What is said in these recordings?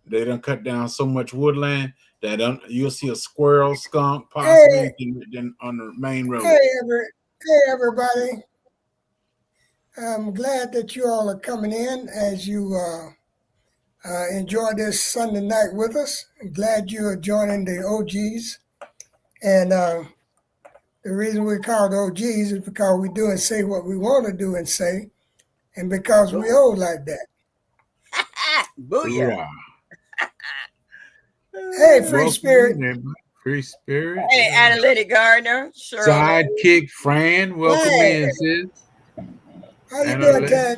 they done cut down so much woodland that you'll see a squirrel, skunk, possibly anything on the main road. Hey, everybody. I'm glad that you all are coming in as you enjoy this Sunday night with us. I'm glad you are joining the OGs. And the reason we're called OGs is because we do and say what we want to do and say, and because we old like that. Booyah. Hey, Free Spirit. Free Spirit. Hey, Analytic Gardner. Shirley. Sidekick Fran. Welcome in, sis. How you doing, Ted?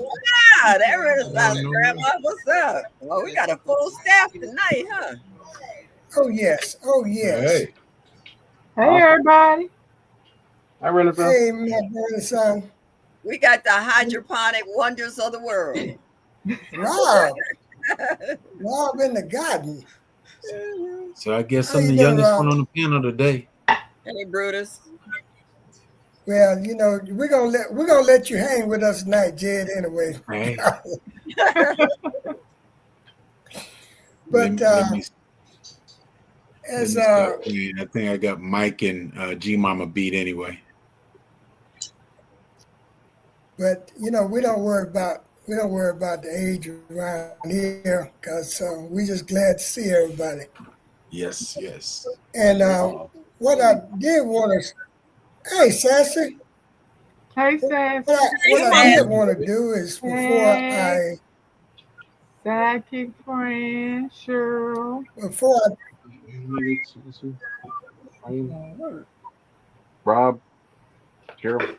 Yeah, there is Grandma. What's up? Well, we got a full staff tonight, huh? Oh, yes. Oh, yes. Hey everybody. Hey, my brother, son. We got the hydroponic wonders of the world. Rob. Rob in the garden. So I guess I'm the youngest one on the panel today. Hey, Brutus. Well, you know, we're gonna let you hang with us tonight, Jed. Anyway. Hey. But as I think I got Mike and G Mama beat anyway. But you know, we don't worry about the age around here because we just glad to see everybody. Yes, yes. And what I did want to, hey Sassy. Hey Sassy. What I did want to do is before I sidekick friend Cheryl. Rob, Carol.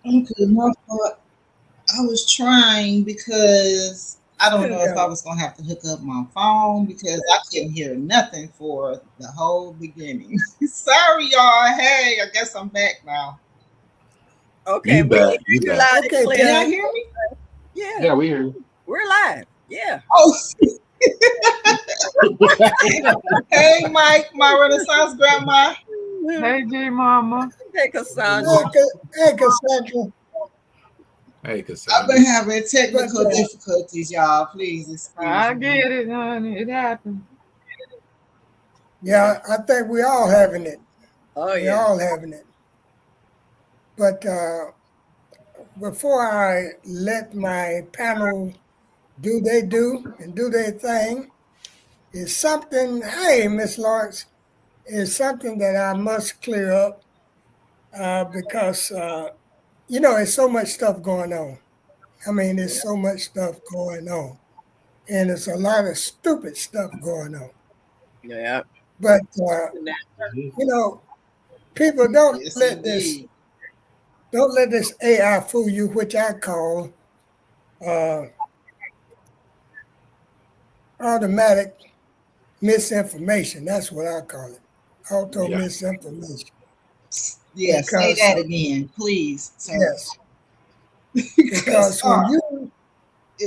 Okay, my fault. I was trying because I don't know if I was gonna have to hook up my phone because I couldn't hear nothing for the whole beginning. Sorry, y'all. Hey, I guess I'm back now. Okay, you back. Loud and clear. Can y'all hear me? Yeah, we hear you. We're live. Yeah. Oh. Hey, Mike, my Renaissance grandma. Hey, G Mama. Hey, Cassandra. Hey, Cassandra. Hey, Cassandra. I've been having technical difficulties, y'all. Please excuse me. I get it, honey. It happens. Yeah, I think we all having it. Oh, we all having it. But before I let my panel do their thing, is something, hey, Miss Lawrence, is something that I must clear up because, you know, there's so much stuff going on. I mean, there's so much stuff going on. And there's a lot of stupid stuff going on. Yeah. But, you know, people don't let this AI fool you, which I call automatic misinformation. That's what I call it. Auto misinformation. Yeah, say that again, please, sir. Yes. Because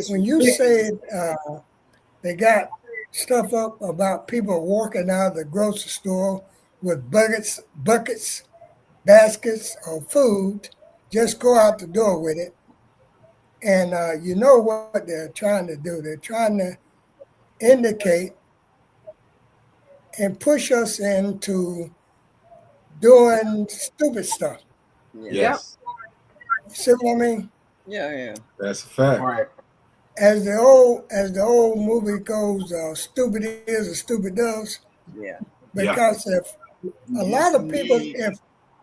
when you said they got stuff up about people walking out of the grocery store with buckets, baskets of food, just go out the door with it. And you know what they're trying to do. They're trying to indicate and push us into doing stupid stuff. Yes. You see what I mean? Yeah. That's a fact. Right. As the old movie goes, stupid is or stupid does. Yeah. Because if a lot of people,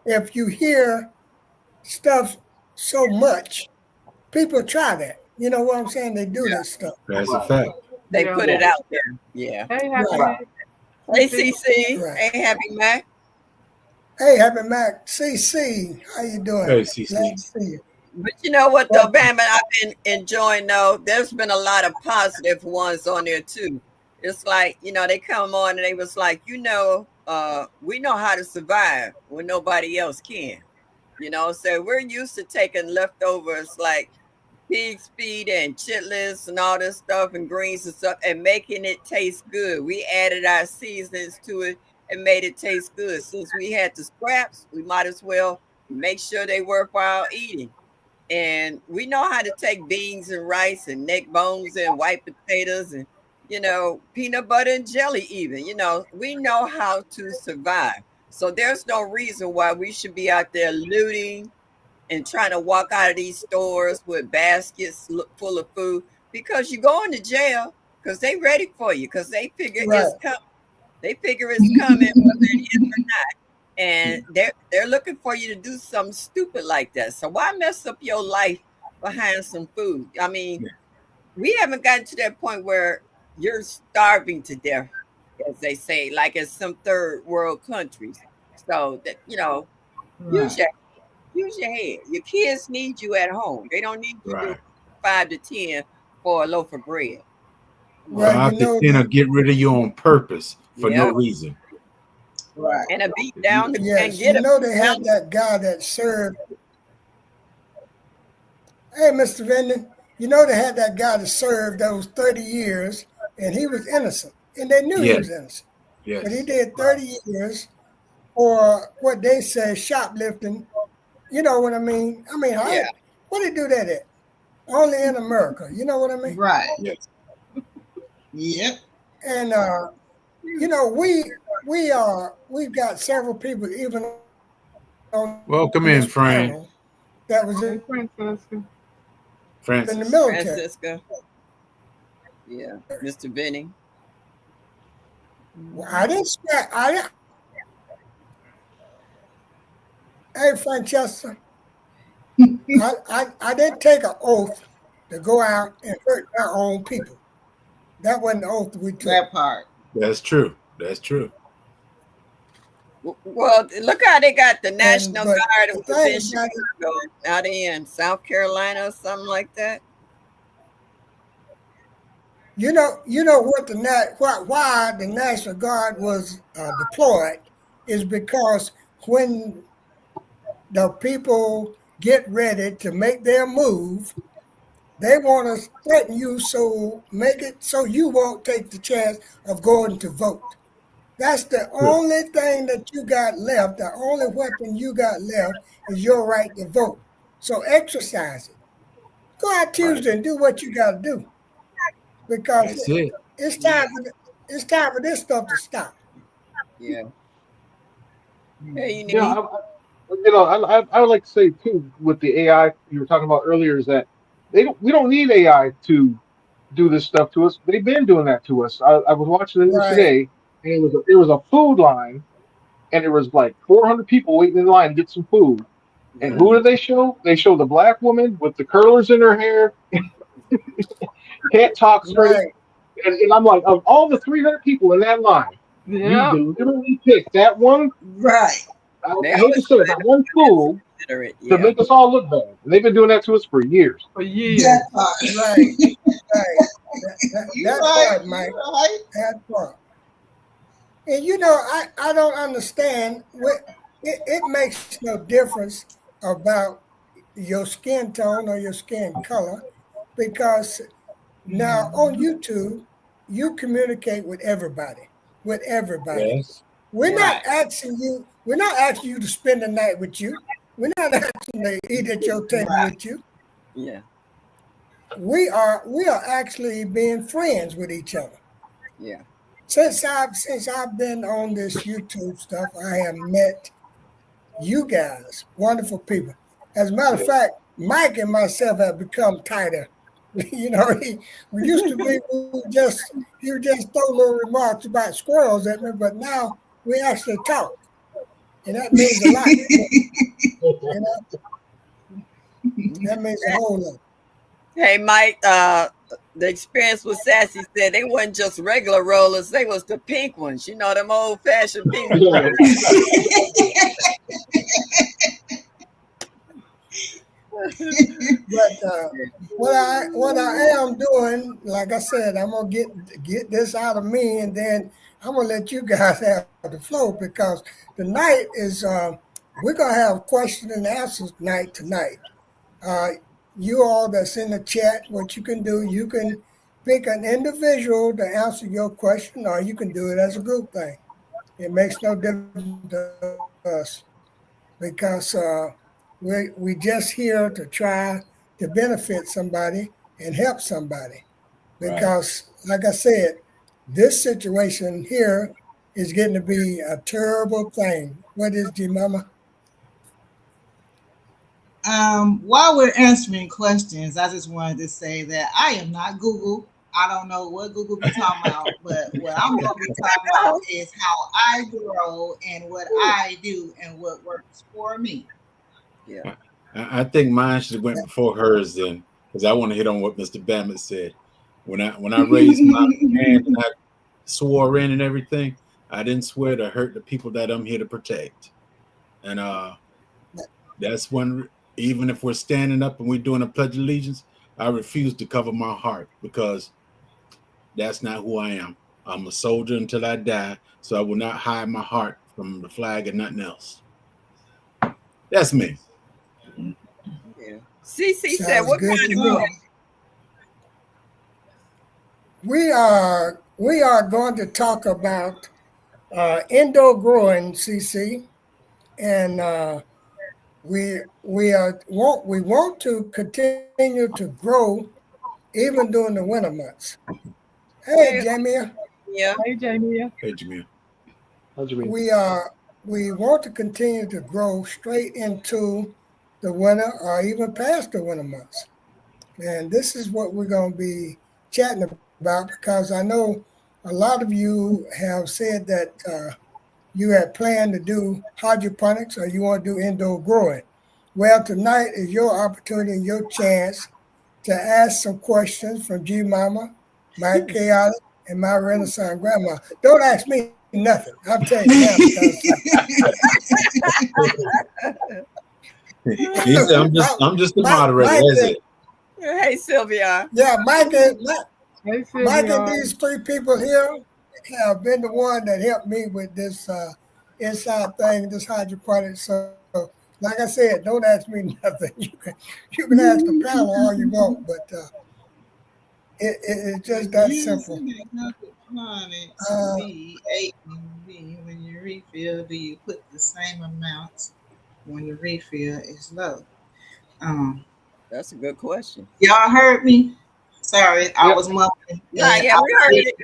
if you hear stuff so much, people try that. You know what I'm saying? They do this stuff. That's a fact. They put it out there. Yeah. Hey, Happy Mac. Hey, CC. Right. Hey, Happy Mac. Hey, Happy Mac. CC, how you doing? Hey, CC. Glad to see you. But you know what, though, Bam, I've been enjoying, though. There's been a lot of positive ones on there, too. It's like, you know, they come on and they was like, you know, we know how to survive when nobody else can. You know, so we're used to taking leftovers like pig's feet and chitlins and all this stuff and greens and stuff and making it taste good. We added our seasonings to it and made it taste good. Since we had the scraps, we might as well make sure they worthwhile eating. And we know how to take beans and rice and neck bones and white potatoes and, peanut butter and jelly even. We know how to survive. So there's no reason why we should be out there looting and trying to walk out of these stores with baskets full of food, because you're going to jail, because they ready for you, because they figure Right. it's coming. They figure it's coming, whether it is or not. And they're looking for you to do something stupid like that. So why mess up your life behind some food? I mean, we haven't gotten to that point where you're starving to death, as they say, like in some third world countries. So that use Right. your use your head. Your kids need you at home. They don't need you to Right. 5 to 10 for a loaf of bread. Come on. Well, 5 to 10 will get rid of you on purpose for no Yeah. reason. Right. And a beat down and yes, get a they had that guy that served. Hey, Mr. Venden, they had that guy that served those 30 years, and he was innocent, and they knew he Yes. was innocent. But he Yes. did 30 years for what they say shoplifting. You know what I mean? Yeah. What they do that at? Only in America. You know what I mean? Right. Yes. Yep. And we've got several people even on Welcome in, this Fran. panel that was Hey, in Francesca. the Francis. military. Francisca. Yeah. Mr. Benny. Well, I didn't swear. Hey, Francesca, I didn't take an oath to go out and hurt our own people. That wasn't the oath we took. That part. That's true. That's true. Well, look how they got the National But Guard the was thing in about it, Chicago, out in South Carolina or something like that. you know what why the National Guard was deployed is because when the people get ready to make their move, they want to threaten you, so make it so you won't take the chance of going to vote. That's the True. only thing that you got left. The only weapon you got left is your right to vote. So exercise it. Go out Right. Tuesday and do what you got to do, because That's it. it's time for this stuff to stop. Yeah. Hey, You know, Unique. I would like to say too with the AI you were talking about earlier is that we don't need AI to do this stuff to us. They've been doing that to us. I was watching the news Right, today, and it was a food line, and there was like 400 people waiting in line to get some food. And who did they show? They show the black woman with the curlers in her hair, can't talk straight. right, And I'm like, of all the 300 people in that line, you Yeah. deliberately picked that one. Right. They I hate to always say it, that one fool consider it. to Yeah. make us all look bad. And they've been doing that to us for years. For years. That part. right, right. You That right. part, You Mike. right. That part. And I don't understand. It makes no difference about your skin tone or your skin color, because now on YouTube you communicate with everybody. With everybody. Yes. We're Yeah. not asking you. We're not asking you to spend the night with you. We're not asking to eat at your table Right. with you. Yeah. We are actually being friends with each other. Yeah. Since I've been on this YouTube stuff, I have met you guys, wonderful people. As a matter of Yes. fact, Mike and myself have become tighter. We used to be he would just throw little remarks about squirrels at me, but now we actually talk, and that means a lot. You know, that means a whole lot. Hey, Mike. The experience with Sassy said they wasn't just regular rollers; they was the pink ones. Them old-fashioned pink ones. But what I am doing, like I said, I'm gonna get this out of me, and then I'm gonna let you guys have the flow, because tonight is we're gonna have question and answers night tonight. Uh, you all that's in the chat, what you can do, you can pick an individual to answer your question, or you can do it as a group thing. It makes no difference to us, because we just here to try to benefit somebody and help somebody. Right. Because, like I said, this situation here is getting to be a terrible thing. What is G Mama? While we're answering questions, I just wanted to say that I am not Google. I don't know what Google be talking about, but what I'm going to be talking about is how I grow and what I do and what works for me. Yeah. I think mine should have went before hers then, because I want to hit on what Mr. Bammett said. When I raised my hand and I swore in and everything, I didn't swear to hurt the people that I'm here to protect. And that's when, even if we're standing up and we're doing a pledge of allegiance, I refuse to cover my heart because that's not who I am. I'm a soldier until I die, so I will not hide my heart from the flag and nothing else. That's me. Yeah. CC said, Sounds what good kind to of me. We are going to talk about indoor growing, CC, and we want to continue to grow even during the winter months. Hey, Hey, Jamie, yeah. Hey, Jamia. Hey, Jamil. What do you mean? we want to continue to grow straight into the winter or even past the winter months. And this is what we're going to be chatting about because I know a lot of you have said that you had planned to do hydroponics or you want to do indoor growing. Well, tonight is your opportunity and your chance to ask some questions from G Mama, my chaotic, and my Renaissance grandma. Don't ask me nothing. I'll tell you now because He said, I'm just the moderator. Mike, That's it. Hey, Sylvia. yeah, Hey, Mike and Sylvia. these three people here have been the one that helped me with this inside thing, this hydroponics. So, like I said, don't ask me nothing. You can ask the panel all you want, but it's just that simple. Using hydroponics Uh, B, A, and B, when you refill, do you put the same amount when the refill is low? Um, That's a good question. y'all heard me? Sorry, I Yep. was mumbling. Nah, And yeah, I we heard was it.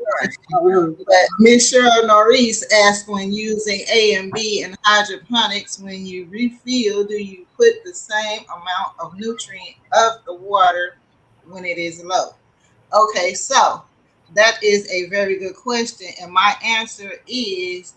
We heard. But Miss Cheryl Norris asked, when using A and B in hydroponics, when you refill, do you put the same amount of nutrient of the water when it is low? Okay, so that is a very good question. And my answer is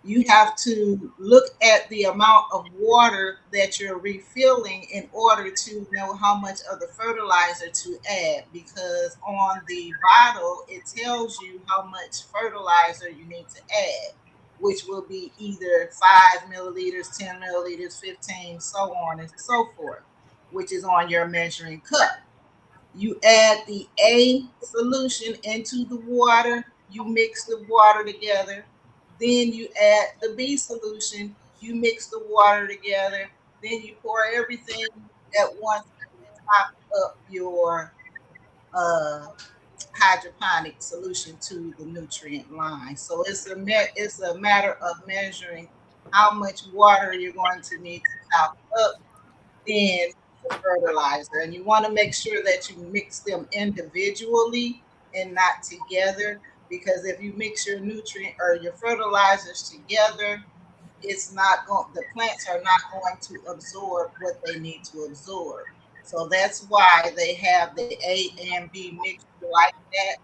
you have to look at the amount of water that you're refilling in order to know how much of the fertilizer to add, because on the bottle it tells you how much fertilizer you need to add, which will be either 5 milliliters, 10 milliliters, 15, so on and so forth, which is on your measuring cup. You add the A solution into the water, you mix the water together. Then you add the B solution, you mix the water together. Then you pour everything at once and top up your uh, hydroponic solution to the nutrient line. So it's a matter of measuring how much water you're going to need to top up in the fertilizer. And you want to make sure that you mix them individually and not together. Because if you mix your nutrient or your fertilizers together, it's not going the plants are not going to absorb what they need to absorb. So that's why they have the A and B mixture like that,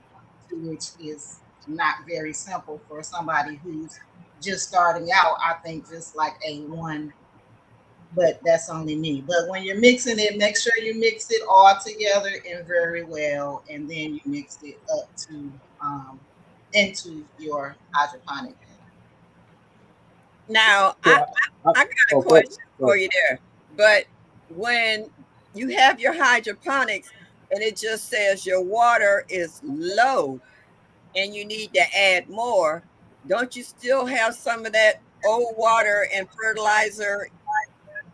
which is not very simple for somebody who's just starting out. I think just like a one, but that's only me. But when you're mixing it, make sure you mix it all together and very well, and then you mix it up to into your hydroponic. Now, Yeah. I got a Oh, question go for you there. But when you have your hydroponics and it just says your water is low and you need to add more, don't you still have some of that old water and fertilizer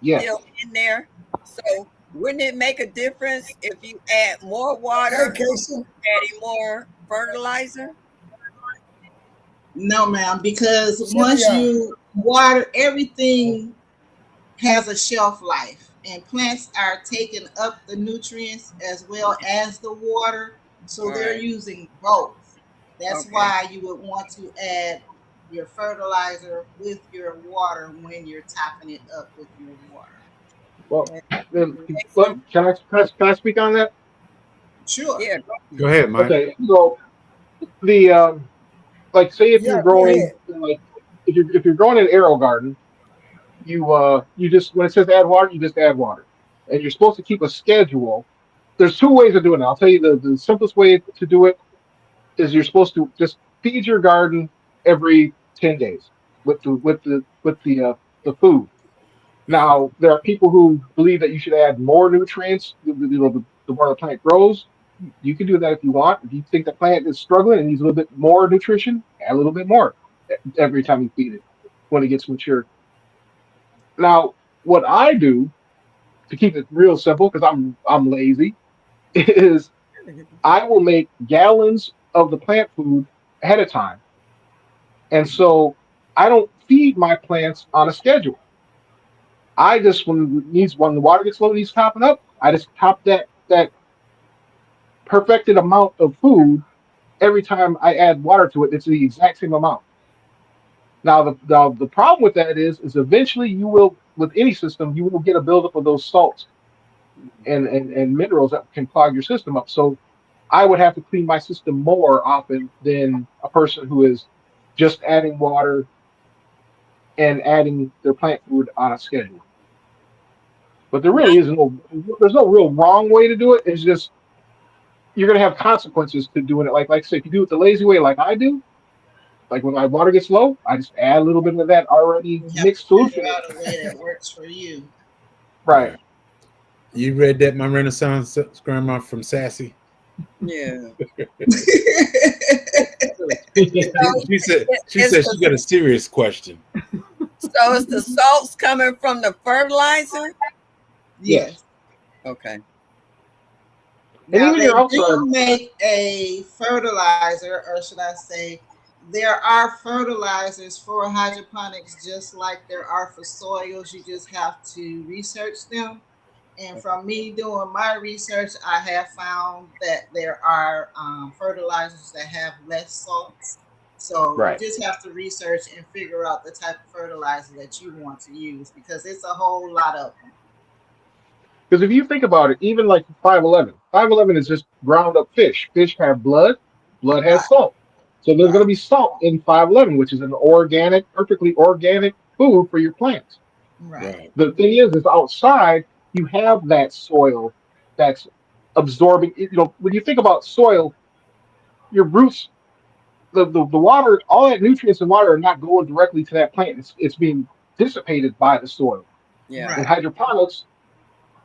Yes. still in there? So wouldn't it make a difference if you add more hey, water, Casey. adding more fertilizer? No, ma'am, because once Sylvia. you water, everything has a shelf life. and plants are taking up the nutrients as well as the water. So All they're right. using both. That's Okay. why you would want to add your fertilizer with your water when you're topping it up with your water. Well, That then, makes look, sense. can I speak on that? Sure. Yeah. Go ahead, Mike. Okay, so the like say if Yeah, you're go growing ahead. like if you're growing an arrow garden, you just when it says add water, you just add water, and you're supposed to keep a schedule. There's two ways of doing it. I'll tell you the simplest way to do it is you're supposed to just feed your garden every 10 days with the food. Now there are people who believe that you should add more nutrients. The more the plant grows, you can do that if you want. If you think the plant is struggling and needs a little bit more nutrition, add a little bit more every time you feed it when it gets mature. Now, what I do to keep it real simple, because I'm lazy, is I will make gallons of the plant food ahead of time, and so I don't feed my plants on a schedule. I just when the water gets low, needs topping up. I just top that perfected amount of food every time I add water to it. It's the exact same amount. Now the problem with that is eventually you will with any system you will get a buildup of those salts and minerals that can clog your system up. So I would have to clean my system more often than a person who is just adding water and adding their plant food on a schedule. But there really is there's no real wrong way to do it. It's just you're gonna have consequences to doing it. Like say if you do it the lazy way like I do, like when my water gets low, I just add a little bit of that already You have to mixed figure solution in. out a way that works for you. Right. Right. You read that, my Renaissance grandma from Sassy? Yeah. So She said she got a serious question. so is the salts coming from the fertilizer? Yes. Yes. Okay. And Now even they your outside, do make a fertilizer, or should I say, there are fertilizers for hydroponics just like there are for soils. You just have to research them. And from me doing my research, I have found that there are fertilizers that have less salts. So you right. just have to research and figure out the type of fertilizer that you want to use because it's a whole lot of them. Because if you think about it, even like 511, 511 is just ground up fish. Fish have blood, blood has Right, salt. So there's going to right, be salt in 511, which is an organic, perfectly organic food for your plants. right, Right. The thing is outside, you have that soil that's absorbing. When you think about soil, your roots, the water, all that nutrients and water are not going directly to that plant. It's being dissipated by the soil. Yeah. In right. hydroponics,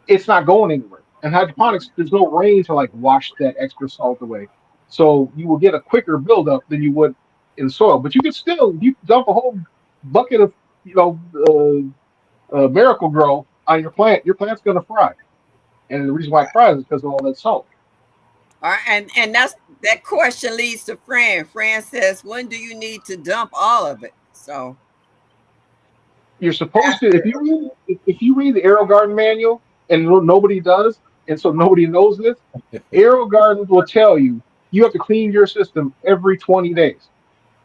it's not going anywhere. In hydroponics, there's no rain to like wash that extra salt away. So you will get a quicker buildup than you would in soil. But you can still you dump a whole bucket of you know Miracle Grow on your plant's gonna fry. And the reason why it fries is because of all that salt. All right. And that question leads to Fran. Fran says, when do you need to dump all of it? So You're supposed to After, if you read the Aero Garden manual and nobody does, and so nobody knows this, Aero Gardens will tell you you have to clean your system every 20 days.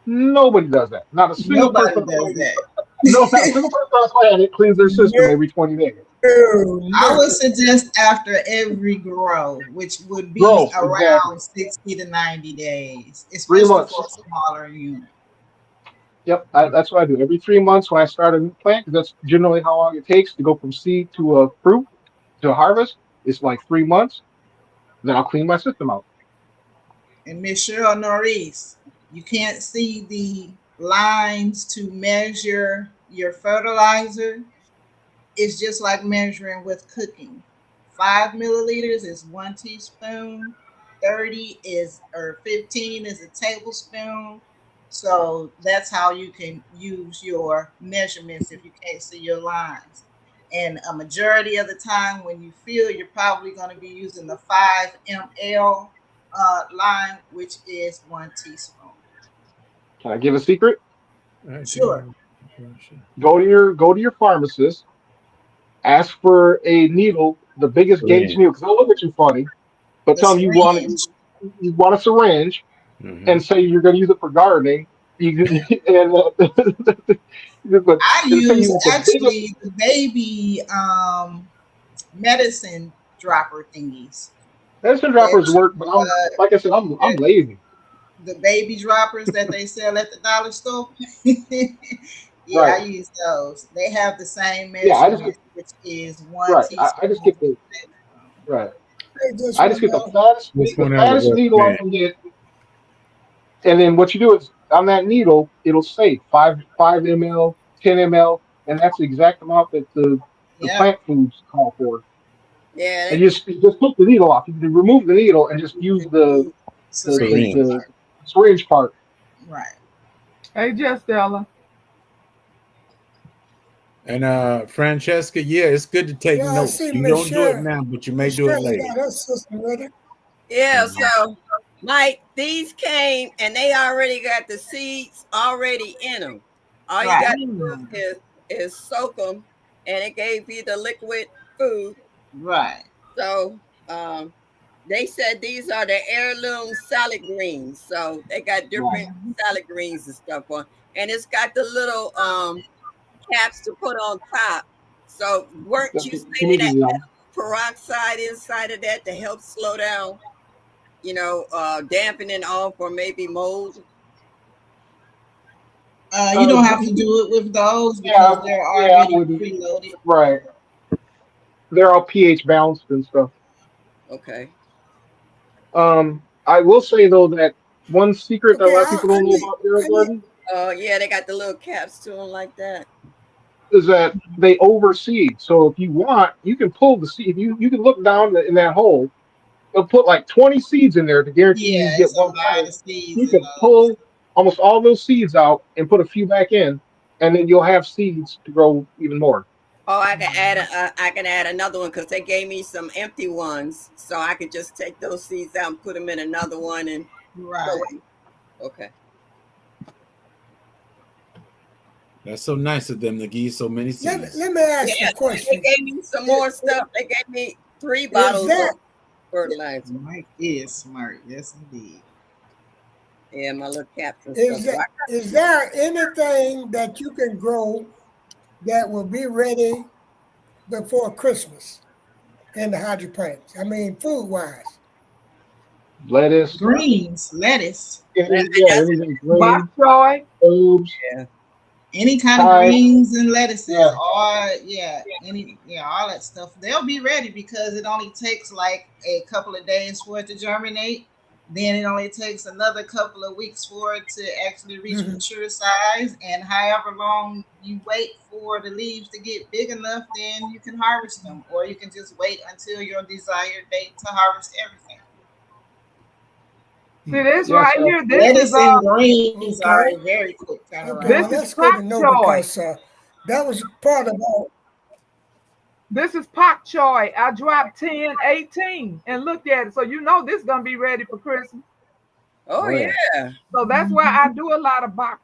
Nobody does that. Not a single person nobody on the does planet. that. No, not a single person on the planet cleans their system No, every 20 days. I no. would suggest after every grow, which would be Growth, exactly. around 60 to 90 days, Three especially for months. a smaller unit. Yep, that's what I do. Every 3 months when I start a new plant, because that's generally how long it takes to go from seed to a fruit to a harvest. It's like 3 months. Then I'll clean my system out. And Miss Cheryl Norris, you can't see the lines to measure your fertilizer. It's just like measuring with cooking. 5 milliliters is 1 teaspoon, 30 is or 15 is a tablespoon. So that's how you can use your measurements if you can't see your lines. And a majority of the time, when you feel you're probably going to be using the 5 ml line, which is 1 teaspoon. Can I give a secret? Sure. Go to your pharmacist Ask for a needle, the biggest gauge Syringe. needle, because they'll look at you funny, but The tell them syringe. you want a syringe, Mm-hmm. and say you're going to use it for gardening. You can, but I and say use you want the biggest. actually the baby medicine dropper thingies. Medicine That droppers work, but I'm like I said, I'm lazy. the baby droppers that they sell at the dollar store. Yeah, Right. I use those. They have the same Yeah, I just get measurement, which is one right. I teaspoon just get the per tablespoon. right. Hey, just I just one get more. This the one ever fattest worked, needle I man. can get, and then what you do is on that needle, it'll say 5 ml, 10 ml, and that's the exact amount that the Yep. plant foods call for. Yeah, And you just take the needle off. You can remove the needle and just use Syringe Syringe. the part. syringe part. Right. Hey, just Stella. And Francesca, yeah, it's good to take Yeah, I notes. see You Miss don't do it Shirley. now, but you may Miss do it Shirley later. got her system ready. yeah. Mhm. So, Mike, these came and they already got the seeds already in them. All you got Right. to do is soak them, and it gave you the liquid food. Right. So, um, they said these are the heirloom salad greens. So they got Right. different salad greens and stuff on, and it's got the little caps to put on top. So, weren't you saying that Comedian, peroxide inside of that to help slow down, dampening off or maybe mold? You uh, don't have to do it with those because yeah, they're yeah, I already wouldn't. preloaded. Right. They're all pH balanced and stuff. Okay. I will say though that one secret that a Okay, lot of people don't know need, about Arrow I need, Garden Yeah, they got the little caps to them like that. is that they overseed. So if you want, you can pull the seed. You can look down in that hole. They'll put like 20 seeds in there to guarantee you Yeah, get it's a one lot plant. of seeds You in can those. pull almost all those seeds out and put a few back in, and then you'll have seeds to grow even more. Oh, I can add another one because they gave me some empty ones, so I could just take those seeds out and put them in another one and go Right. in. Okay. That's so nice of them to give you so many seeds. let me ask Yeah, a they question. gave me some more stuff. They gave me 3 Is bottles of that fertilizer. Mike is smart. Yes, indeed. Yeah, my little caps and stuff. So is there anything that you can grow that will be ready before Christmas in the hydroponics? I mean, food wise. Lettuce, Greens, lettuce, anything Bok green, choy. herbs, yeah. any kind of thyme. greens and lettuces, Yeah, or all that stuff. They'll be ready because it only takes like a couple of days for it to germinate. Then it only takes another couple of weeks for it to actually reach Mhm. mature size. And however long you wait for the leaves to get big enough, then you can harvest them, or you can just wait until your desired date to harvest everything. See this yeah. right So here. Lettuce and greens are Okay. a very quick Okay. turnaround. Well, This is that's good pak to know choy. because that was part of our. This is pak choy. I dropped 10, 18, and looked at it. So you know this is gonna be ready for Christmas. Oh oh yeah, yeah. So that's why I do a lot of bok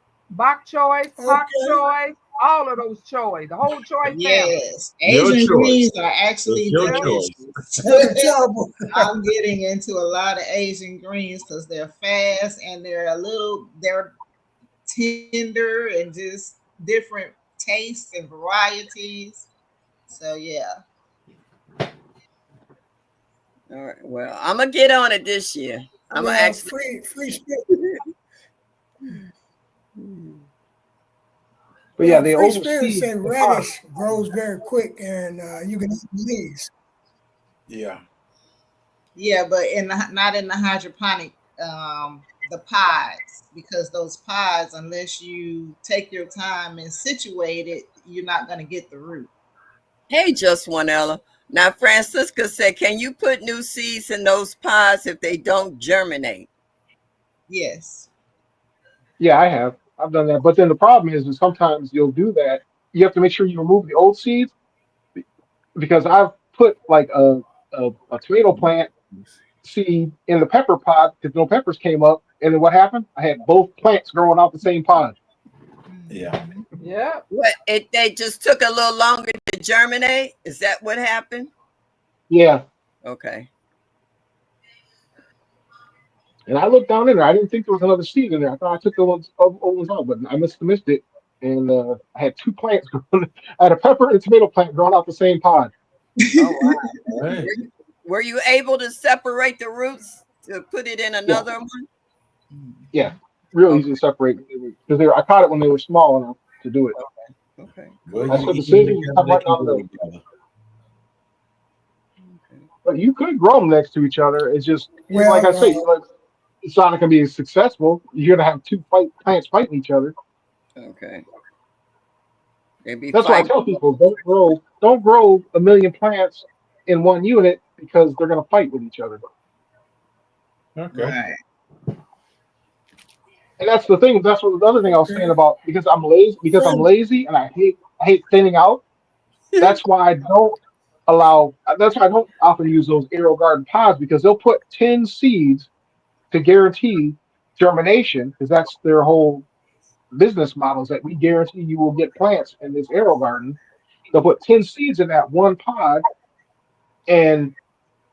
choy, pak Okay. choy, all of those choy, the whole choy family. Yes, Your Asian choice. greens are It's actually your Yeah. choice. delicious. Looking terrible. I'm getting into a lot of Asian greens because they're fast and they're tender and just different tastes and varieties. So yeah, All right. Well, I'm gonna get on it this year. I'm gonna Well, actually. free spirit. but yeah, Well, they free spirit overseed say the pot. radish grows very quick, and you can eat the leaves. Yeah. yeah, but not in the hydroponic, the pods, because those pods, unless you take your time and situate it, you're not going to get the root. Hey, just one Ella. Now, Francisca said, "Can you put new seeds in those pods if they don't germinate?" Yes. Yeah, I have. I've done that. But then the problem is sometimes you'll do that. You have to make sure you remove the old seeds because I've put like a tomato plant seed in the pepper pod because no peppers came up. And then what happened? I had both plants growing out the same pod. Yeah. Yeah. What they just took a little longer to germinate? Is that what happened? Yeah. Okay. And I looked down in there. I didn't think there was another seed in there. I thought I took the ones out, but I must have missed it. And I had two plants growing. I had a pepper and a tomato plant growing out the same pod. Oh wow. All right. Were you able to separate the roots to put it in Yeah, another one? yeah. Real Okay. easy to separate because I caught it when they were small enough to do it. Okay. Well, I you said the eat them seedlings together, come they right can out of grow the. together. Okay. But you could grow them next to each other. It's just like I Well, say, like it's not going to be as successful. You're going to have two plants fighting each other. Okay. They be That's why I fighting. tell people don't grow a million plants in one unit because they're going to fight with each other. Okay. Right. And that's the thing. That's what the other thing I was saying okay. about because I'm lazy. Because I'm Friend, lazy and I hate thinning out. That's why I don't allow. That's why I don't often use those aero garden pods because they'll put 10 seeds to guarantee germination because that's their whole business model is that we guarantee you will get plants in this aero garden. They'll put 10 seeds in that one pod, and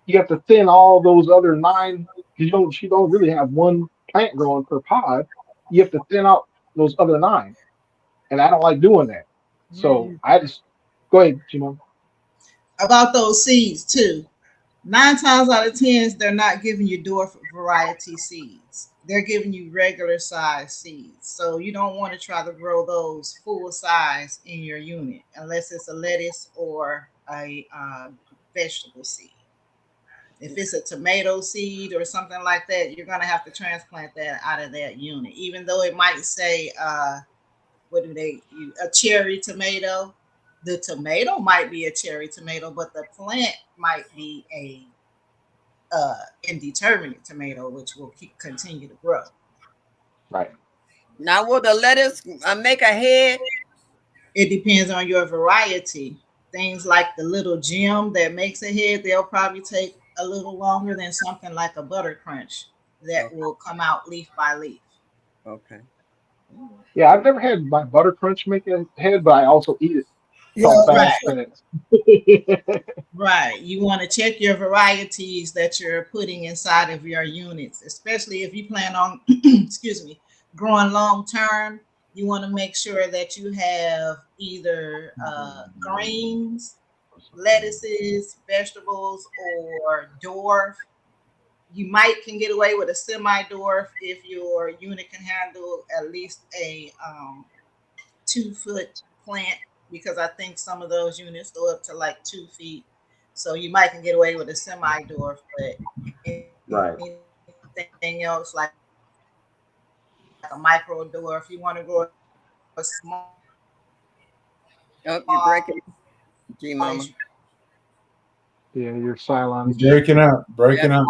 you have to thin all those other nine. You don't really have one plant growing per pod. You have to thin out those other nine, and I don't like doing that. So Me. I just go ahead, Jimo. About those seeds too. 9 times out of 10, they're not giving you dwarf variety seeds. They're giving you regular size seeds. So you don't want to try to grow those full size in your unit unless it's a lettuce or a vegetable seed. If it's a tomato seed or something like that, you're going to have to transplant that out of that unit. Even though it might say, what do they use? A cherry tomato. The tomato might be a cherry tomato, but the plant might be a indeterminate tomato, which will continue to grow. Right. Now will the lettuce make a head? It depends on your variety. Things like the little gem that makes a head, they'll probably take a little longer than something like a butter crunch that Okay. will come out leaf by leaf. Okay. Yeah, I've never had my butter crunch make a head, but I also eat it. yeah, So I'm Right, fast fast. right. You want to check your varieties that you're putting inside of your units, especially if you plan on, excuse me, growing long term. You want to make sure that you have either greens, lettuces, vegetables, or dwarf. You might can get away with a semi-dwarf if your unit can handle at least a 2 foot plant because I think some of those units go up to like 2 feet. So you might can get away with a semi-dwarf, but Right. anything else like a micro dwarf, you want to grow a small Oh, you're breaking, G Mama. Yeah, your Cylon You're again. breaking up, Yeah, breaking up.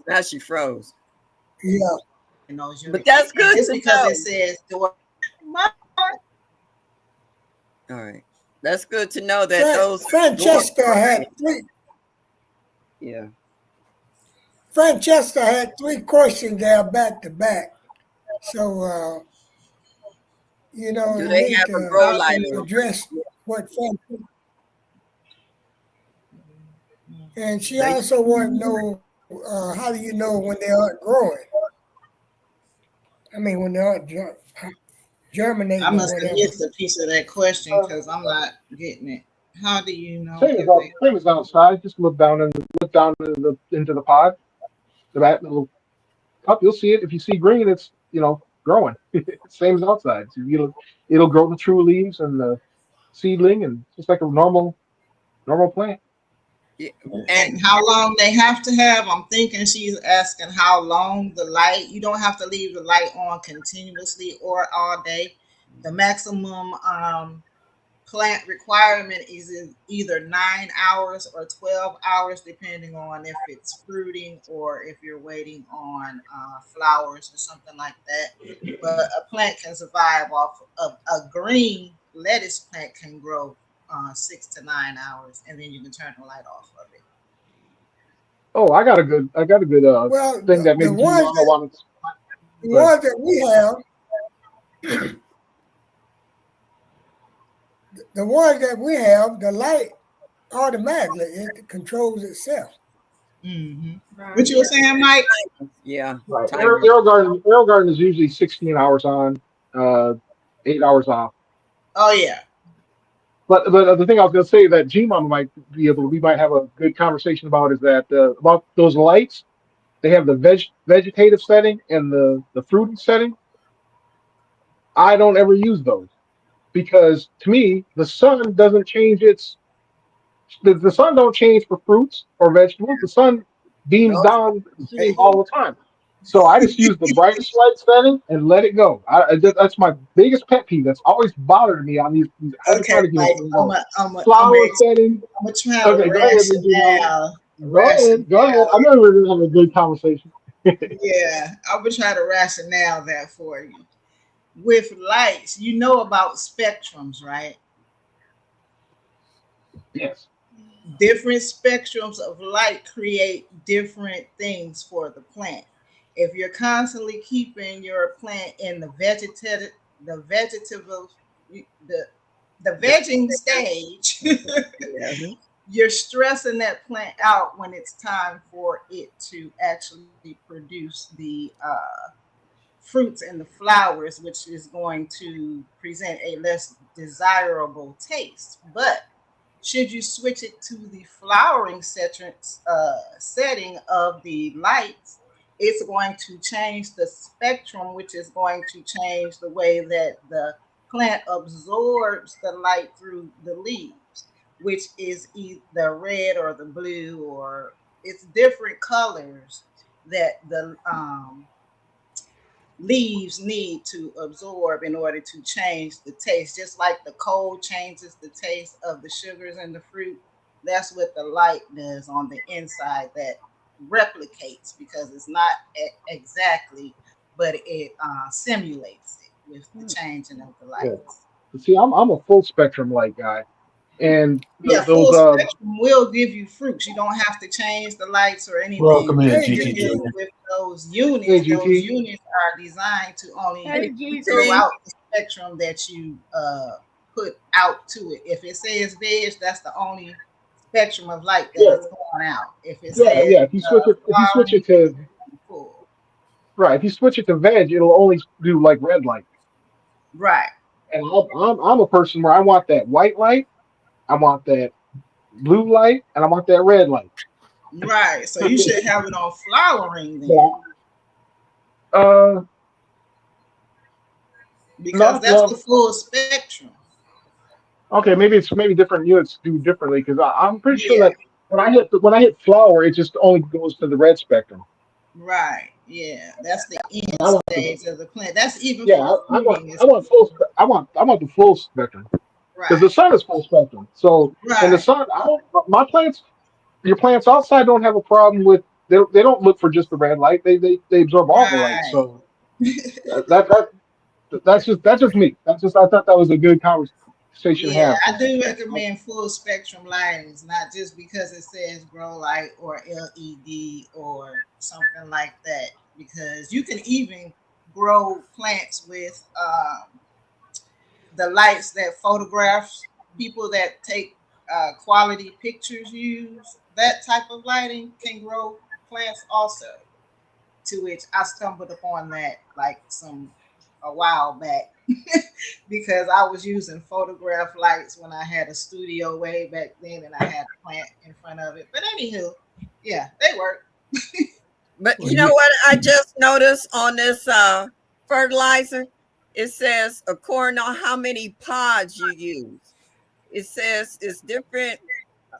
now she froze. yeah. in those But units. that's And good just to because it know. says dwarf, All right. That's good to know that Fran, those dwarfs Francesca are had ready. three. Yeah. Francesca had three questions there back to back. So Do you they need have a to grow how do light? you address what Fran. And she They also wanted to know how do you know when they aren't growing? I mean, when they aren't I germinating or must have whatever. missed a piece of that question because I'm not getting it. How do you know Same as if they same as outside. Just look down into the pod, that little cup. You'll see it. If you see green, it's growing. Same as outside. So it'll grow the true leaves and the seedling, and just like a normal plant. yeah. And and how long they have to have? I'm thinking she's asking how long the light. You don't have to leave the light on continuously or all day. The maximum plant requirement is either 9 hours or 12 hours, depending on if it's fruiting or if you're waiting on flowers or something like that. But a plant can survive off of a green lettuce plant can grow 6 to 9 hours, and then you can turn the light off of it. Oh, I got a good Well, thing that the maybe G ones Mama that wanted. the But ones that we have, the ones that we have, the light automatically it controls itself. What you were saying, Mike? Yeah. Right. Timer. Arrow Garden is usually 16 hours on, 8 hours off. Oh yeah. But the thing I was going to say that G Mama might be able to, we might have a good conversation about is that about those lights. They have the vegetative setting and the fruity setting. I don't ever use those because to me the sun doesn't change the sun don't change for fruits or vegetables. The sun beams Nope. down the same all the time. So I just use the brightest light setting and let it go. That's my biggest pet peeve. That's always bothered me on these Okay, hydroponic Mike. units. I'm Flower setting. gonna try to Okay, go ahead, Go ahead. Go ahead. I rationale. know we're gonna have a good conversation. Yeah, I'm gonna try to rationale that for you. With lights, you know about spectrums, right? Yes. Different spectrums of light create different things for the plant. If you're constantly keeping your plant in the vegetative, the the vegging stage, Yeah. you're stressing that plant out when it's time for it to actually produce the fruits and the flowers, which is going to present a less desirable taste. But should you switch it to the flowering setting of the lights, it's going to change the spectrum, which is going to change the way that the plant absorbs the light through the leaves, which is either the red or the blue, or it's different colors that the leaves need to absorb in order to change the taste. Just like the cold changes the taste of the sugars in the fruit, that's what the light does on the inside, that replicates, because it's not exactly, but it simulates it with the changing of the Yeah. lights. See, I'm a full spectrum light guy, and Yeah, those full spectrum will give you fruits. You don't have to change the lights or anything. Welcome in, Because Hey, you're GT GT. dealing Junior. with those hey units. Those GT, units are designed to only Hey, throw GT. out the spectrum that you put out to it. If it says veg, that's the only spectrum of light that yeah, it's going out. If it yeah, says yeah. flowering, it's full. If you switch it to veg, it'll only do like red light. Right, And I'm a person where I want that white light, I want that blue light, and I want that red light. right. So you should have it on flowering then, Yeah. Uh, because no, that's the well, full spectrum. okay, maybe different units do differently because I'm pretty sure Yeah. that when I hit flower, it just only goes to the red spectrum. Right. Yeah. That's the And end I want the stage of the plant. That's even yeah, for fruiting. I It's want I want the full spectrum because the right. sun is full spectrum. So and the Right. sun, my plants, your plants outside don't have a problem with they don't look for just the red light. They absorb all the light. Right. So that's just me. That's just I thought that was a good conversation to Yeah, have. I 'Cause do recommend full spectrum lightings, not just because it says grow light or LED or something like that. Because you can even grow plants with the lights that photographs people that take quality pictures use. That type of lighting can grow plants also. To which I stumbled upon that like some a while back because I was using photograph lights when I had a studio way back then and I had a plant in front of it. But anywho, yeah, they work. But Well, you know what I just noticed on this fertilizer? It says according on how many pods you use. It says it's different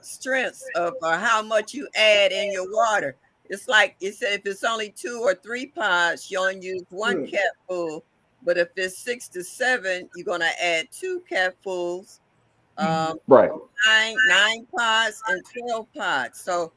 strengths of how much you add in your water. It's like it said if it's only 2 or 3 pods, you only use one Hmm. capful. But if it's 6 to 7, you're gonna add 2 capfuls. Mhm. Um, right. nine pods and 12 pods. So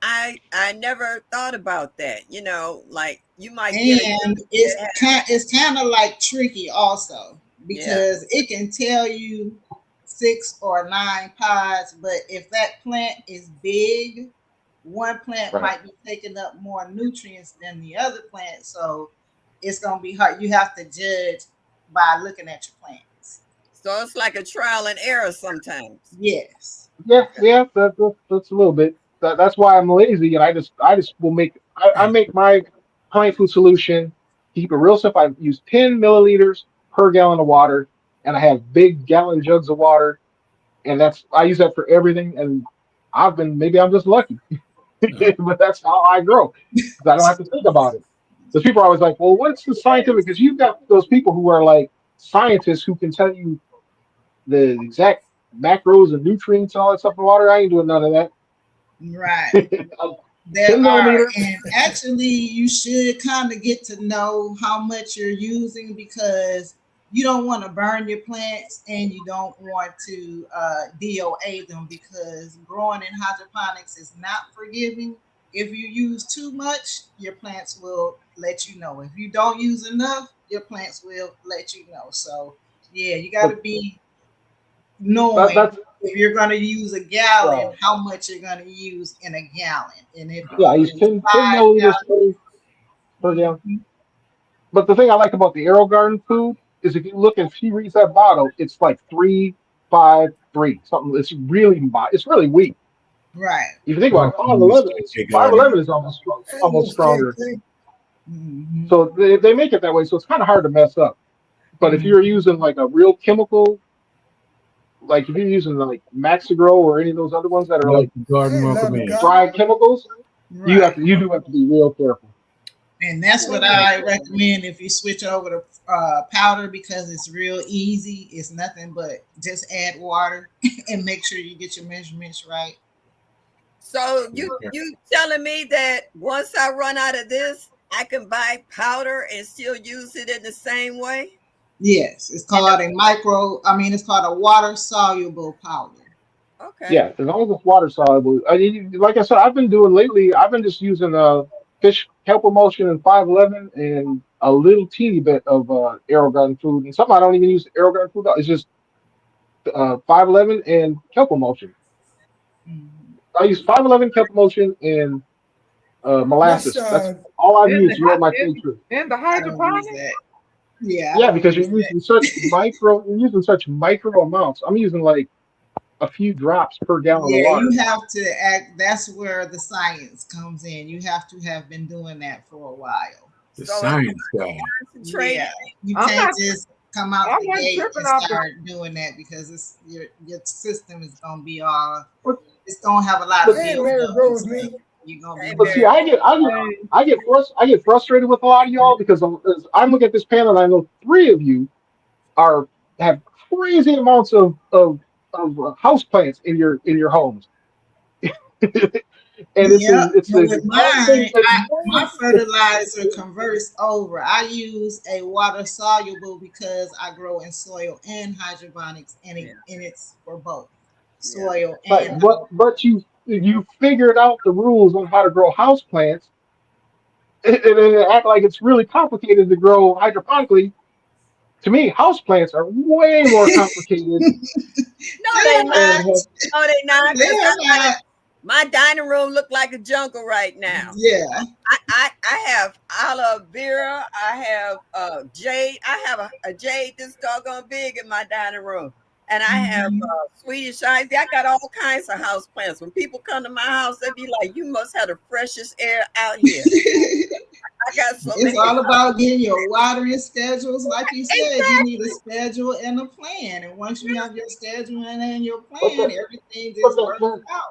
I never thought about that. You know, like you might get a And unit that has, it's kind of like tricky also yeah, because it can tell you 6 or 9 pods, but if that plant is big, one plant Right. might be taking up more nutrients than the other plant, so it's gonna be hard. You have to judge by looking at your plants. So it's like a trial and error sometimes. Yes. Yeah, yeah, that's a little bit. That's why I'm lazy, and I just will make I make my plant food solution. Keep it real simple. I use 10 milliliters per gallon of water, and I have big gallon jugs of water, and I use that for everything. And maybe I'm just lucky, but that's how I grow because I don't have to think about it. Because people are always like, well, what's the scientific? Because you've got those people who are like scientists who can tell you the exact macros and nutrients and all that stuff in water. I ain't doing none of that. Right. There 10 are, millimeters. and actually, you should kind of get to know how much you're using because you don't want to burn your plants and you don't want to DOA them because growing in hydroponics is not forgiving. If you use too much, your plants will let you know. If you don't use enough, your plants will let you know. So, yeah, you got to But be knowing that's if you're going to use a gallon, uh, how much you're going to use in a gallon. And if yeah. I you're use using 10 milliliters per gallon. Mhm. But the thing I like about the Aero Garden food is if you look and she reads that bottle, it's like 353 something. It's really weak. Right. If you think about it, I use 511 is I almost use same stronger. thing. Hmm. So they make it that way. So it's kind of hard to mess up. But if you're Hmm. using like a real chemical, like if you're using like Maxigro or any of those other ones that are love like the garden I love the recommend. garden. dry chemicals, Right. you do have to be real careful. And that's what Yeah. I recommend if you switch over to powder because it's real easy. It's nothing but just add water and make sure you get your measurements right. So you telling me that once I run out of this, I can buy powder and still use it in the same way? Yes, it's And called a micro, I mean, it's called a water soluble powder. okay. Yeah, as long as it's water soluble. Like I said, I've been doing lately. I've been just using fish kelp emulsion and 511 and a little teeny bit of Aero Garden food. And something I don't even use Aero Garden food. It's just 511 and kelp emulsion. Mhm. I use 511 kelp emulsion and What's molasses. That's all I've In used the to grow hy- my fig tree. in the I don't use hydroponic? that. Yeah, I Yeah, don't because use that. you're using such micro amounts. I'm using like a few drops per gallon of Yeah, you water. have to act. That's where the science comes in. You have to have been doing that for a while. The So am science guy. I concentrating? Yeah, you I'm can't not. just come out I the wasn't gate tripping and off the. start doing that because your system is gonna be all. But It's gonna have a lot of but Hey, build Mary up and Rose, stuff. me. You're gonna be Hey, But Mary. see, very. Hey, I get frustrated with a lot of y'all because I look at this panel and I know three of you are have crazy amounts of house plants in your homes, and Yep, it's but a with one thing mine, that's my fertilizer converts over. I use a water soluble because I grow in soil and hydroponics, Yeah, and it's for both yeah. soil right. and. But you figured out the rules on how to grow house plants, and then act like it's really complicated to grow hydroponically. To me, house plants are way more complicated No, they They're not. not. and have No, they not. Because They're not. my dining room look like a jungle right now. Yeah. I have aloe vera. I have jade. I have a jade this doggone big in my dining room. And I have Mhm. Swedish ivy. I got all kinds of house plants. When people come to my house, they be like, "You must have the freshest air out here." I got so It's many. all about getting your watering schedules. Like you said, you need a Exactly. schedule and a plan. And once you have your schedule and your but plan, the, everything but just works out.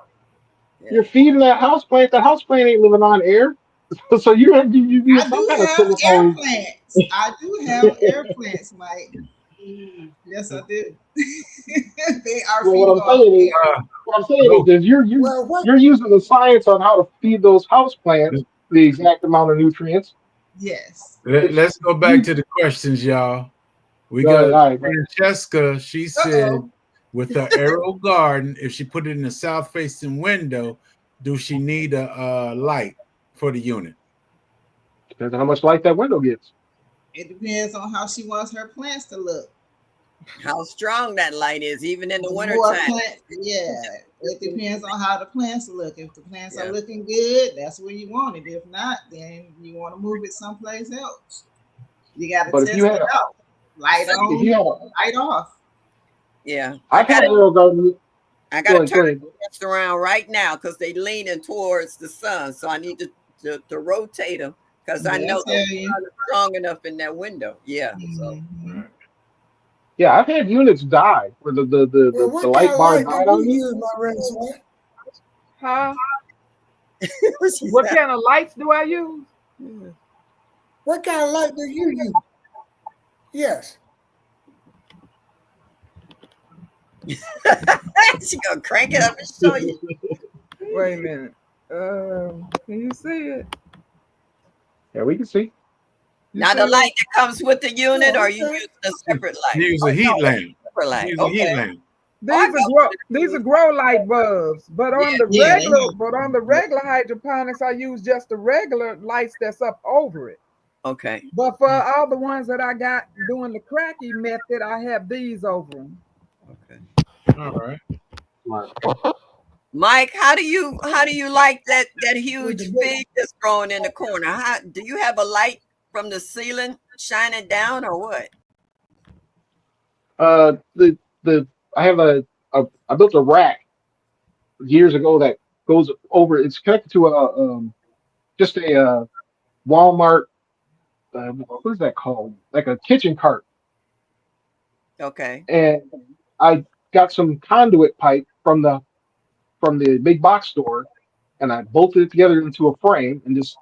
Yeah. you're feeding that house plant. That house plant ain't living on air, so you need I some do kind of have air silicone. plants. I do have air plants, Mike. Yes, I do. They are Well, feeding off air. Uh, what I'm saying is no, that Well, what? you're using the science on how to feed those house plants the exact amount of nutrients. Yes. Which let's go back you to the questions, y'all. We all got right. Francesca. She Uh-oh. said, with her aerial garden, if she put it in the south facing window, do she need a light for the unit? Depends on how much light that window gets. It depends on how she wants her plants to look. How strong that light is, even in the The more wintertime. plant, yeah, it depends on how the plants look. If the plants are Yeah. looking good, that's where you want it. If not, then you want to move it someplace else. You got to But if you test had it a out. Light So if you on, had a light off. Yeah, I've had Aero Garden. I got to Go turn ahead. the around right now because they leaning towards the sun. So I need to rotate them because I know the sun is strong enough in that window. Yeah. So. Yeah, I've had units die where Well, the what kind light of bar light do died on you me. use, my red son? Huh? What's she What say? kind of lights do I use? What kind of light do you use? Yes. She gonna crank it up and show you. Wait a minute. Can you see it? Yeah, we can see. You Now see the it? light that comes with the unit, Oh, or you okay. using a separate light? Use a heat lamp. Separate light. Use a heat Okay. lamp. These are grow light bulbs, but on the Yeah, they regular hydroponics, I use just the regular lights that's up over it. Okay. But for all the ones that I got doing the cracky method, I have these over them. Okay. All right. Mike, how do you like that With huge the big, fig that's growing in the corner? How do you have a light from the ceiling shining down or what? The I have I built a rack years ago that goes over. It's connected to just a Walmart. What is that called? Like a kitchen cart, Okay. and I got some conduit pipe from the big box store, and I bolted it together into a frame and just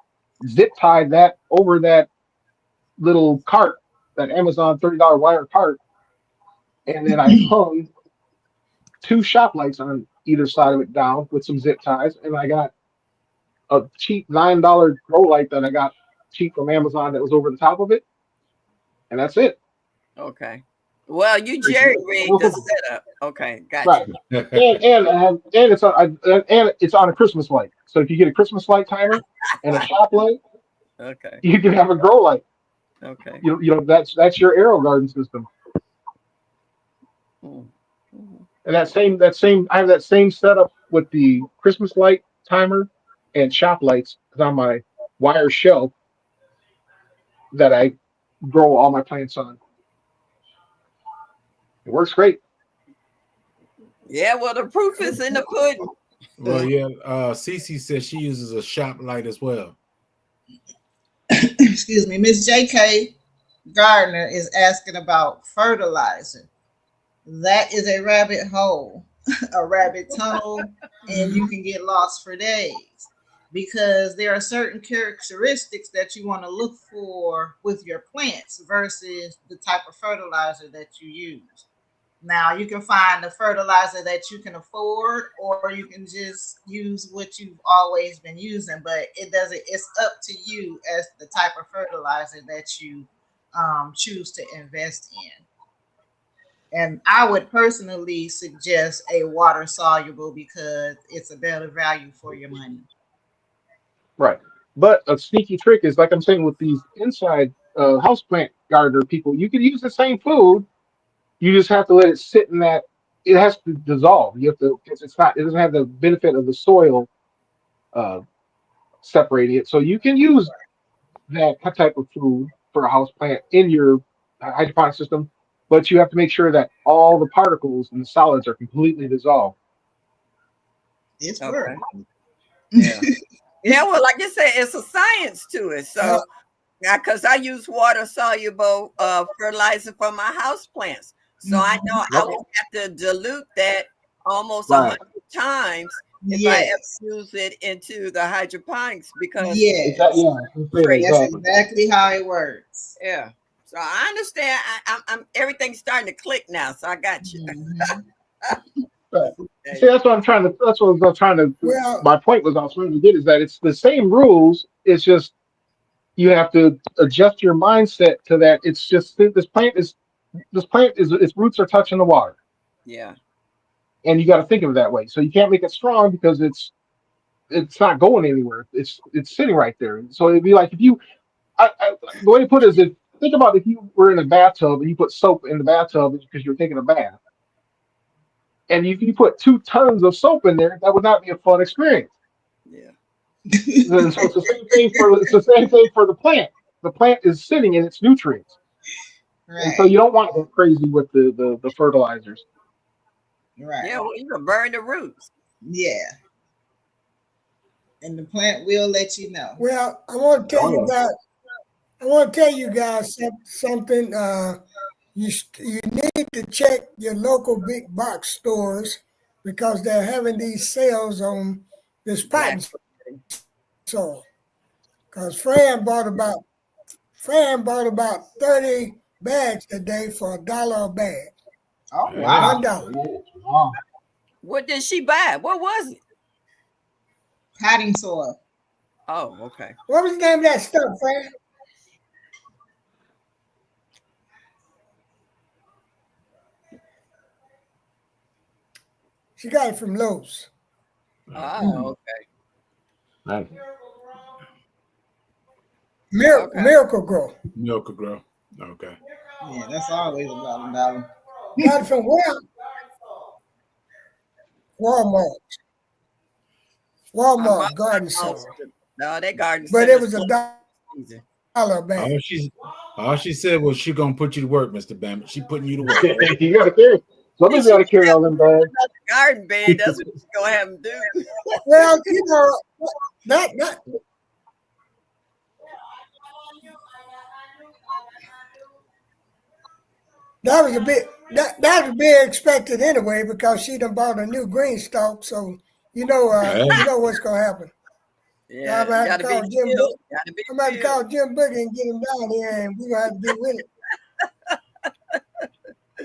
zip tied that over that little cart, that Amazon $30 wire cart, and then I hung two shop lights on either side of it down with some zip ties, and I got a cheap $9 grow light that I got cheap from Amazon that was over the top of it, and that's it. Okay. Well, you Very jerry simple. rigged the setup. Okay, gotcha. Right, and it's on a Christmas light. So if you get a Christmas light timer and a shop light, Okay. you can have a grow light. Okay. You know that's your Aero Garden system. Mm. Mhm. And that same I have that same setup with the Christmas light timer and shop lights on my wire shelf that I grow all my plants on. It works great. Yeah, well, the proof is in the pudding. Well, yeah. Cece says she uses a shop light as well. Excuse me, Miss J.K. Gardner is asking about fertilizer. That is a rabbit hole, a rabbit tunnel, and you can get lost for days because there are certain characteristics that you want to look for with your plants versus the type of fertilizer that you use. Now, you can find the fertilizer that you can afford, or you can just use what you've always been using, but it's up to you as the type of fertilizer that you choose to invest in. And I would personally suggest a water soluble because it's a better value for your money. Right. But a sneaky trick is like I'm saying with these inside houseplant gardener people, you can use the same food. You just have to let it sit in that. It has to dissolve. You have to because it's not. It doesn't have the benefit of the soil uh, separating it. So you can use that type of food for a house plant in your hydroponic system, but you have to make sure that all the particles and the solids are completely dissolved. It's Okay. work. Yeah. Yeah, well, like I said, it's a science to it. yeah, So, yeah, because I use water soluble fertilizer for my house plants. So I know I Yep. would have to dilute that almost Right. 100 times if I ever Yes. use it into the hydroponics because Exactly. Yes. Yeah. I'm saying crazy. That's exactly. exactly how it works. Yeah. So I understand. I'm everything's starting to click now. So I got you. Mhm. Right. See, Okay. that's what I'm trying to. That's what I was trying to. well, My point was I was trying to get is that it's the same rules. It's just you have to adjust your mindset to that. It's just this plant is its roots are touching the water, Yeah. and you got to think of it that way. So you can't make it strong because it's not going anywhere. It's sitting right there. So it'd be like if you the way to put it is if think about if you were in a bathtub and you put soap in the bathtub because you're taking a bath, and if you put 2 tons of soap in there, that would not be a fun experience. Yeah. And so it's the same thing for the plant. The plant is sitting in its nutrients, and so Right. you don't want to go crazy with the fertilizers. Right. Yeah, well, you can burn the roots. Yeah. And the plant will let you know. Well, I want to tell Oh you yeah. guys. I want to tell you guys something. You need to check your local big box stores because they're having these sales on this Black. potting soil. Because Fran bought about 30 bags today for $1 a bag. Oh Hey, wow. $1. Wow. What did she buy? What was it? Potting soil. Oh, okay. What was the name of that stuff, Fran? She got it from Lowe's. Oh, okay. Nice. Okay. Miracle Grow. Milk Grow. Okay. Yeah, that's always about $1. Got it from where? Walmart. My mother Walmart garden also. center. No, that garden But center it is was a full dollar season. a bag. All she said was she gonna put you to work, Mr. Bam. She putting you to work. You gotta carry. Somebody's She gotta carry all them bags. another garden bed. That's what she's gonna have them do. Well, that that was a bit that was be expected anyway because she done bought a new green stalk, so Hey, you know what's gonna happen. I'm Yeah, gonna have to gotta be call Jim. filled. Gotta be I'm gonna have to filled. call Jim Boogie and get him down here, and we're gonna have to be with it.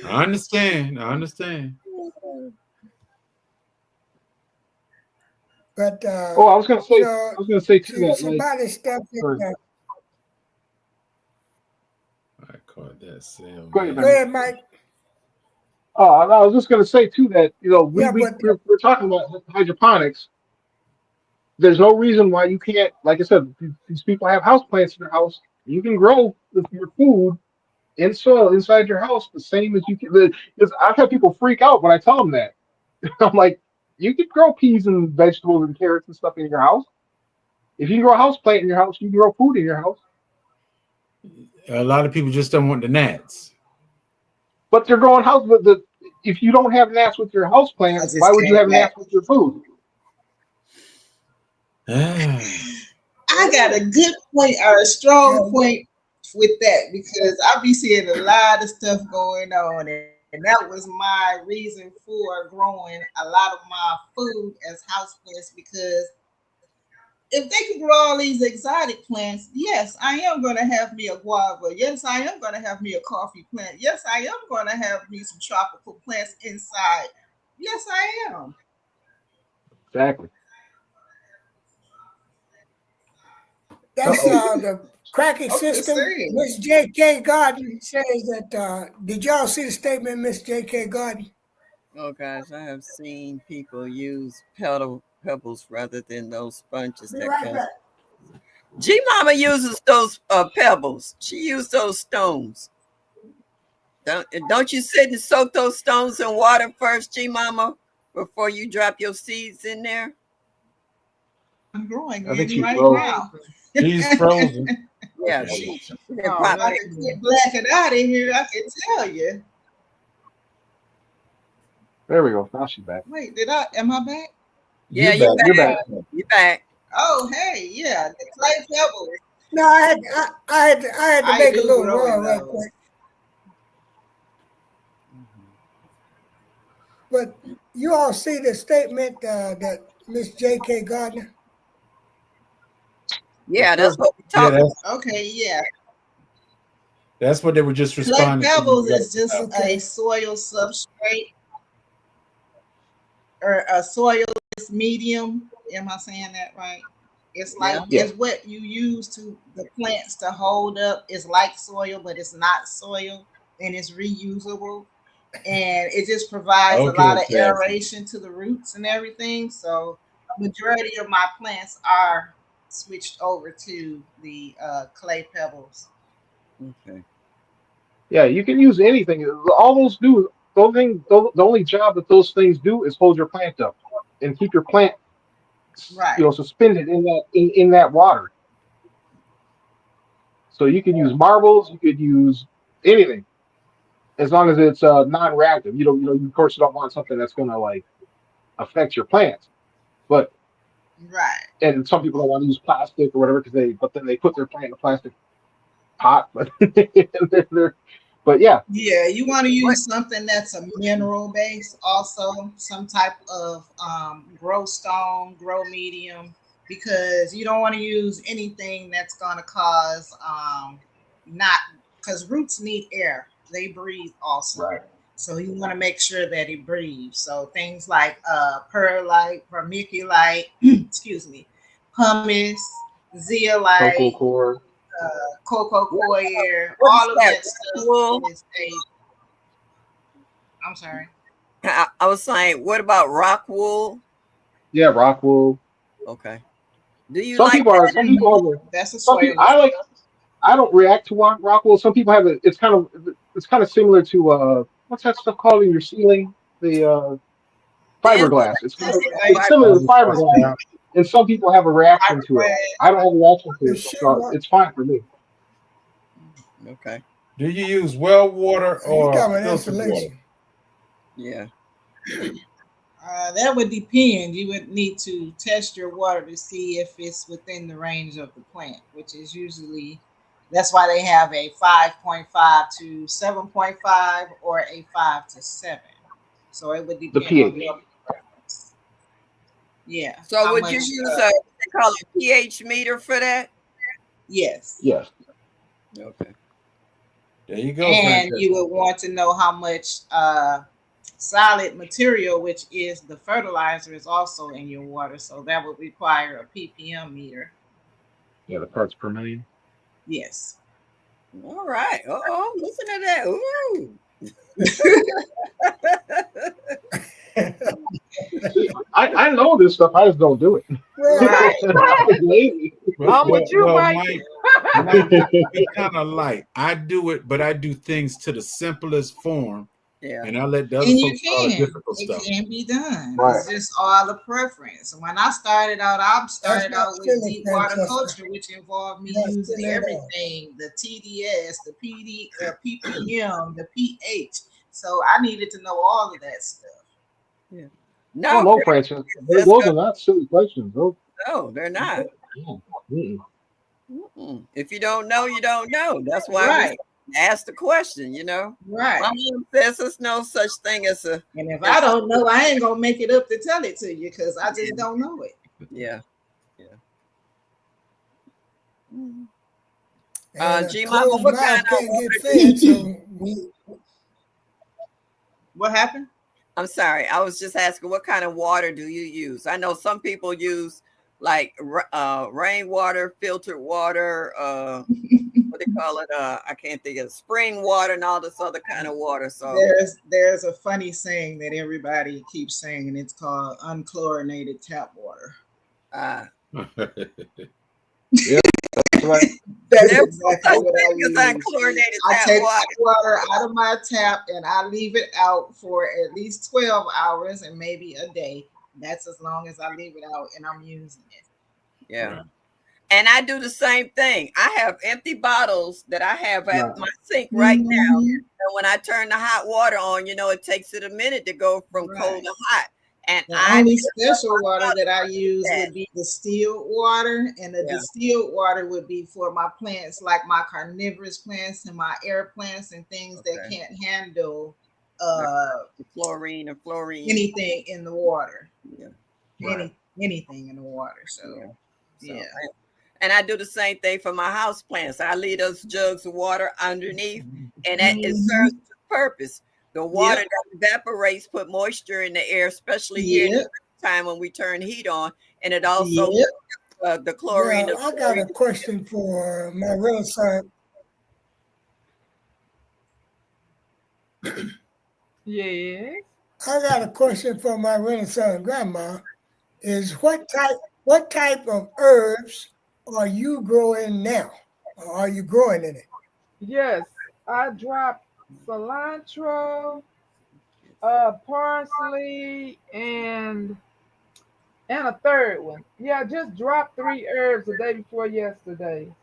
I understand. I understand. But Oh, I was gonna say. you I know, was gonna say too she that she like. bought this stuff. Or, I caught that sale, go ahead, Go man. man. ahead, Mike. Oh, I was just gonna say too that Yeah, but we're talking about hydroponics. There's no reason why you can't. Like I said, these people have house plants in their house. You can grow your food in soil inside your house the same as you can. Because I've had people freak out when I tell them that. I'm like, you can grow peas and vegetables and carrots and stuff in your house. If you can grow a house plant in your house, you can grow food in your house. A lot of people just don't want the gnats. But they're growing house. But if you don't have gnats with your house I plants, why just would you came have back. gnats with your food? I got a good point or a strong point with that because I be seeing a lot of stuff going on, and that was my reason for growing a lot of my food as houseplants because if they can grow all these exotic plants, yes, I am going to have me a guava. Yes, I am going to have me a coffee plant. Yes, I am going to have me some tropical plants inside. Yes, I am. Exactly. that's Uh-oh. the cracking I'm just system. saying. Miss J.K. Garden says that. Did y'all see the statement, Miss J.K. Garden? Oh gosh, I have seen people use pebbles rather than those sponges Be that right come. back. G Mama uses those pebbles. She used those stones. Don't you sit and soak those stones in water first, G Mama, before you drop your seeds in there? I'm growing I think in she right froze. now. She's frozen. Yeah, Okay. she didn't Oh, If pop I back. could get blacking out of here, I can tell you. There we go. Now she's back. Wait, am I back? Yeah, You you back. You're back. back. You back. Oh, hey, yeah, the clay pebbles. No, I had to I make a do little grow in run right those. quick. But you all see the statement that Miss J.K. Gardner? Yes, Yeah, that's sir. what we Yeah, talking. Okay, yeah. that's what they were just Clay responding to pebbles you is right just now. a Okay. soil substrate or a soil medium. Am I saying that right? It's like Yeah. Yeah. it's what you use to the plants to hold up. It's like soil, but it's not soil, and it's reusable. And it just provides a lot Okay, of Cassie. aeration to the roots and everything. So majority of my plants are switched over to the clay pebbles. Okay. Yeah, you can use anything. All those do, those things, the only job that those things do is hold your plant up and keep your plant, Right. suspended in that water. So you can use marbles, you could use anything. as long as it's non-reactive. You of course you don't want something that's gonna like affect your plants. But Right. and some people don't want to use plastic or whatever but then they put their plant in a plastic pot. But but yeah, Yeah, you want to What? use something that's a mineral base, also some type of grow stone, grow medium, because you don't want to use anything that's going to cause not because roots need air, they breathe also. right. So you want to make sure that it breathes. So things like perlite, vermiculite, excuse me, pumice, Cocoa zeolite, core. cocoa What, coir, what is all of that? that stuff Wool? is a. I'm sorry. I was saying, what about rock wool? Yeah, rock wool. Okay. Do you Some like people are. that? Some people have. That's a Some people. soil. I don't react to rock wool. Some people have it. It's kind of similar to what's that stuff called in your ceiling? The The fiberglass. insulation? It's similar to fiberglass, Yeah. and some people have a reaction to it. Fiberglass. I don't have a reaction to It it, should so work. it's fine for me. Okay. Do you use well water You or talking about filtered water? insulation. Yeah. That would depend. You would need to test your water to see if it's within the range of the plant, which is usually that's why they have a 5.5 to 7.5 or a 5 to 7. So it would The depend on pH. your preference. Yeah, So how would you much? use a what they call a pH meter for that? Yes. Yes. Okay. There you go, And Francesca. you would want to know how much solid material, which is the fertilizer, is also in your water. So that would require a ppm meter. Yeah, the parts per million. Yes. All right. Oh, listen to that. Ooh. I know this stuff. I just don't do it. Well, Right. It's lazy. I'm with you, Mike. Mike, we kind of like I do it, but I do things to the simplest form, Yeah. and I let the other And you folks call it can. difficult It stuff. can be done. Right. It's just all a preference. When I started out, that's not with silly, deep water Francesca. culture, which involved me Not using silly at all. everything, the TDS, the ppm, the pH. So I needed to know all of that stuff. Yeah. Oh No, no, Francis. Francesca. Those are not silly questions. Those, No, they're not. yeah. Mm-mm. Mm-mm. If you don't know, you don't know. That's why we Right. ask the question, you know. Right. My mom says there's no such thing as a And if I as don't know, I ain't gonna make it up to tell it to you because I yeah, just don't know it. yeah, yeah. Mhm. And a G Mama, closed what kind mouth of can't get water do you fed, use? so we, What happened? I'm sorry, I was just asking what kind of water do you use? I know some people use like rainwater, filtered water, what they call it, I can't think of spring water and all this other kind of water. So There's a funny saying that everybody keeps saying, and it's called unchlorinated tap water. uh Yeah, that's right. That's there's no exactly such what I thing as use. unchlorinated I tap take water. the water out of my tap and I leave it out for at least 12 hours and maybe a day. That's as long as I leave it out and I'm using it. Yeah. Right. And I do the same thing. I have empty bottles that I have at Right. my sink right now. Mhm. And when I turn the hot water on, it takes it a minute to go from cold Right. to hot. And The I only just love special water that I use that. would be distilled water, and the Yeah. distilled water would be for my plants, like my carnivorous plants and my air plants and things that Okay. can't handle Like uh, chlorine and fluorine. anything in the water. Yeah. Right. Anything in the water. So Yeah. So yeah. and I do the same thing for my house plants. I leave those jugs of water underneath, and it serves Hmm. two purpose. The water Yep. that evaporates put moisture in the air, especially here in the Yep. time when we turn heat on, and it also Yep. the chlorine. well, I got a question for my renaissance. Yes. I got a question for my renaissance grandma. Is what type of herbs are you growing now? Or are you growing in it? Yes. I dropped cilantro, parsley, and a third one. Yeah, just dropped three herbs the day before yesterday.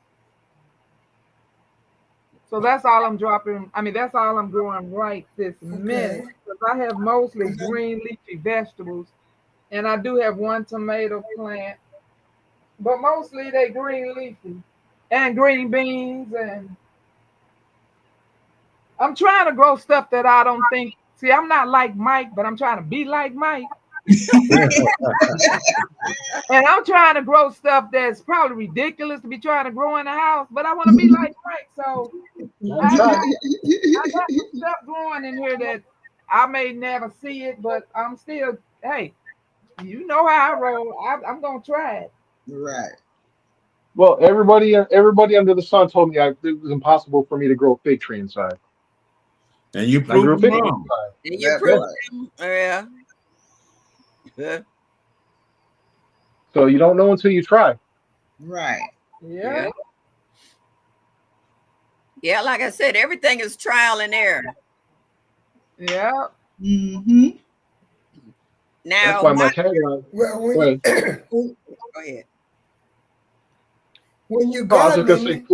So that's all I'm dropping. I mean, that's all I'm growing right this minute. Okay. Because I have mostly green leafy vegetables, and I do have one tomato plant, but mostly they green leafy and green beans. And I'm trying to grow stuff that I don't think. See, I'm not like Mike, but I'm trying to be like Mike. And I'm trying to grow stuff that's probably ridiculous to be trying to grow in the house, but I want to be like Mike. So I got some stuff growing in here that I may never see it, but I'm still, hey, you know how I roll. I'm going to try it. Right. Well, everybody under the sun told me it was impossible for me to grow a fig tree inside. And you I grew a proved fig them tree wrong. inside. And you That's prove right. them. Yeah. Yeah. So you don't know until you try. Right. Yeah. Yeah, like I said, everything is trial and error. Yeah. Mm-hmm. Now, That's why my tagline. Well, Go ahead. go ahead. when you Oh, I was just gonna say,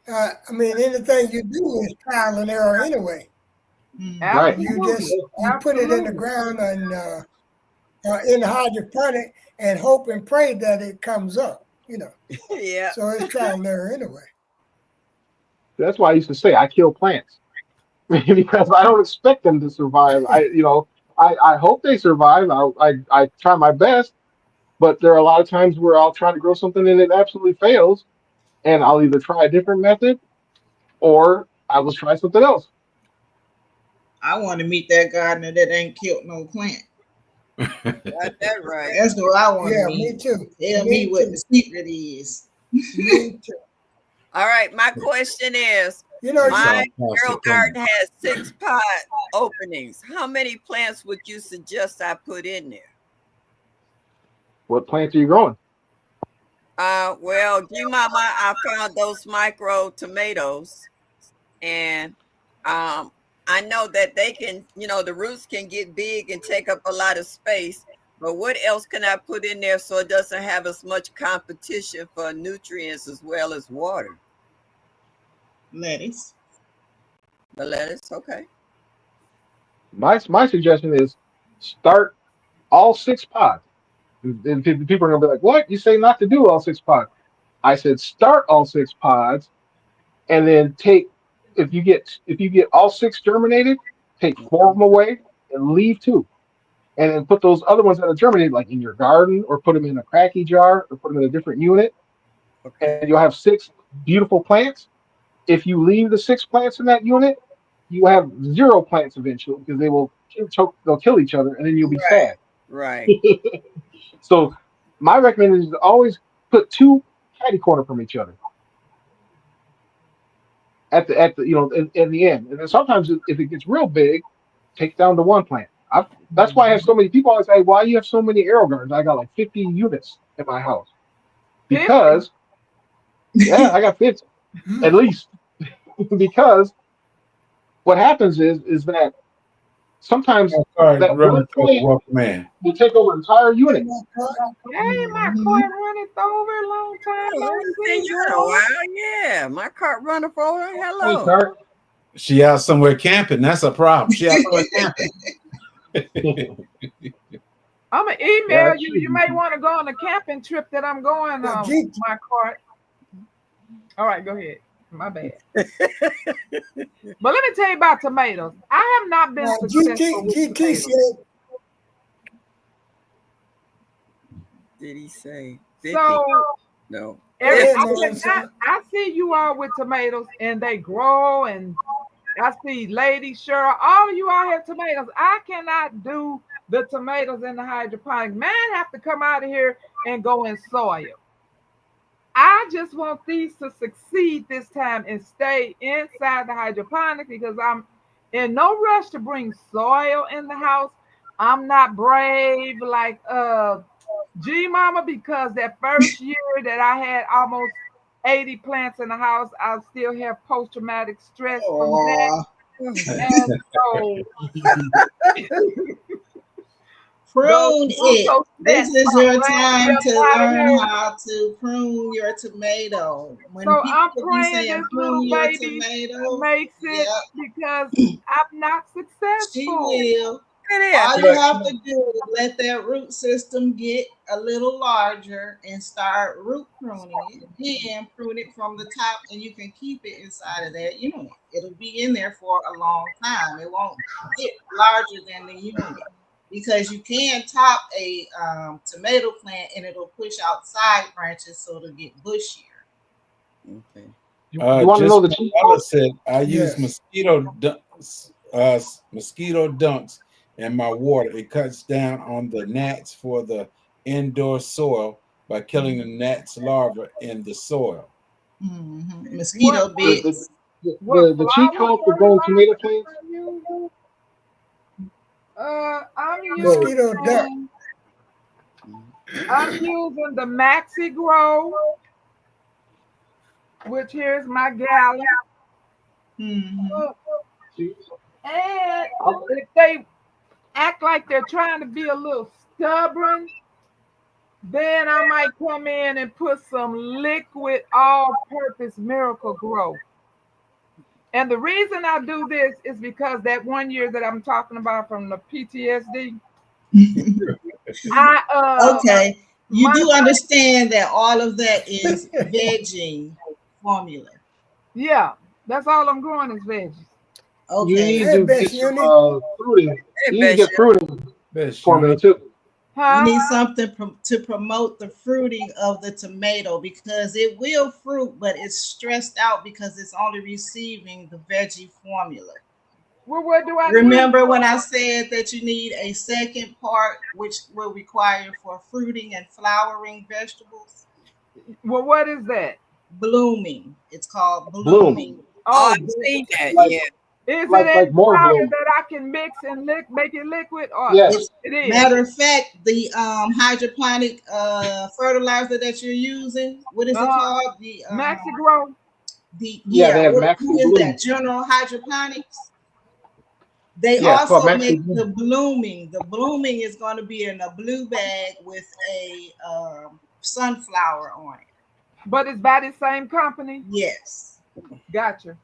gardening, I mean, anything you do is trial and error anyway. right. You just Absolutely. you put it in the Absolutely. ground and in the hydroponic and hope and pray that it comes up. Yeah. So it's trial and error anyway. That's why I used to say I kill plants because I don't expect them to survive. I hope they survive. I try my best, but there are a lot of times where I'll try to grow something and it absolutely fails, and I'll either try a different method or I will try something else. I want to meet that gardener that ain't killed no plant. Got that right. That's what I want to Yeah, me meet. too. Tell me what the secret is. Me too. All right. My question is, You know, my South girl Carolina. garden has 6 pot openings. How many plants would you suggest I put in there? What plants are you growing? Well, G-Mama, I found those micro tomatoes, and I know that they can, the roots can get big and take up a lot of space. But what else can I put in there so it doesn't have as much competition for nutrients as well as water? Lettuce. The lettuce, okay. My suggestion is start all 6 pods. And people are gonna be like, "What? You say not to do all 6 pods?" I said start all 6 pods, and then take if you get all 6 germinated, take 4 of them away and leave 2, and then put those other ones that are germinated like in your garden or put them in a cracky jar or put them in a different unit, Okay. and you'll have 6 beautiful plants. If you leave the 6 plants in that unit, you will have 0 plants eventually because they'll kill each other, and then you'll be Right. sad. Right. So my recommendation is to always put 2 catty corner from each other at the in the end. And then sometimes if it gets real big, take down to 1 plant. That's why I have so many people always say, "Why you have so many arrow gardens?" I got like 50 units in my house 50. because yeah, I got 50 at least because what happens is that sometimes Sorry, that one running through a plant rough man. will take over an entire hey, unit. my God, Hey, my Mhm. cart running over a long time. Oh, I No haven't see, seen you in a girl. while. Yeah, my cart running for her. Hey, Hello. Kurt. She out somewhere camping. That's a problem. She out somewhere camping. I'm gonna Yeah, email that's you. true. You may want to go on the camping trip that I'm going now, on. My cart. All right, go ahead. My bad. But let me tell you about tomatoes. I have not been successful with GT tomatoes. said, Did he say 50? So No. go ahead, I see you all with tomatoes and they grow, and I see Lady Cheryl, all of you all have tomatoes. I cannot do the tomatoes in the hydroponic. Man, have to come out of here and go in soil. I just want these to succeed this time and stay inside the hydroponic because I'm in no rush to bring soil in the house. I'm not brave like G Mama because that first year that I had almost 80 plants in the house, I still have post-traumatic stress from that. Aw. And so Prune it. This is your time to learn here. how to prune your tomato. When So I'm people be praying saying this prune little your baby tomato, makes it yep, because I'm not she successful. will. Yeah. All you have to do is let that root system get a little larger and start root pruning it. Then prune it from the top, and you can keep it inside of that unit. It'll be in there for a long time. It won't get larger than the unit because you can top a tomato plant and it'll push out side branches so it'll get bushier. Okay. You want to know Just the what cheat Ella code? said, I use Yes. mosquito dunks in my water. It cuts down on the gnats for the indoor soil by killing the gnats larvae in the soil. Mosquito bits. The cheat Flower code for growing tomato plants. I'm No, Mosquito duck. using the Maxi Grow, which here's my gallon. see, And if they act like they're trying to be a little stubborn, then I might come in and put some liquid all-purpose Miracle Grow. And the reason I do this is because that one year that I'm talking about from the PTSD, Okay, you do understand that all of that is veggie formula. Yeah, that's all I'm growing is veggies. you Okay, need Hey, to best get some unit. fruiting. Hey, You need to get Bishop. fruiting Best formula unit. too. you Huh? need something to promote the fruiting of the tomato because it will fruit, but it's stressed out because it's only receiving the veggie formula. Well, what do I need? Remember when I said that you need a second part, which will require for fruiting and flowering vegetables? Well, what is that? Blooming. It's called blooming. Bloom, Oh, Oh, I've seen that. like Yeah. is it any more powder bloom. that I can mix and make it liquid? Or It's, Yes, it is. matter of fact, the hydroponic fertilizer that you're using, what is it Uh, called? Maxi Grow. yeah, they have Who Maxi is Bloom. that? General Hydroponics. They Yeah, it's called also Maxi make the Bloom. blooming. The blooming is going to be in a blue bag with a sunflower on it. But it's by the same company. Yes. Gotcha.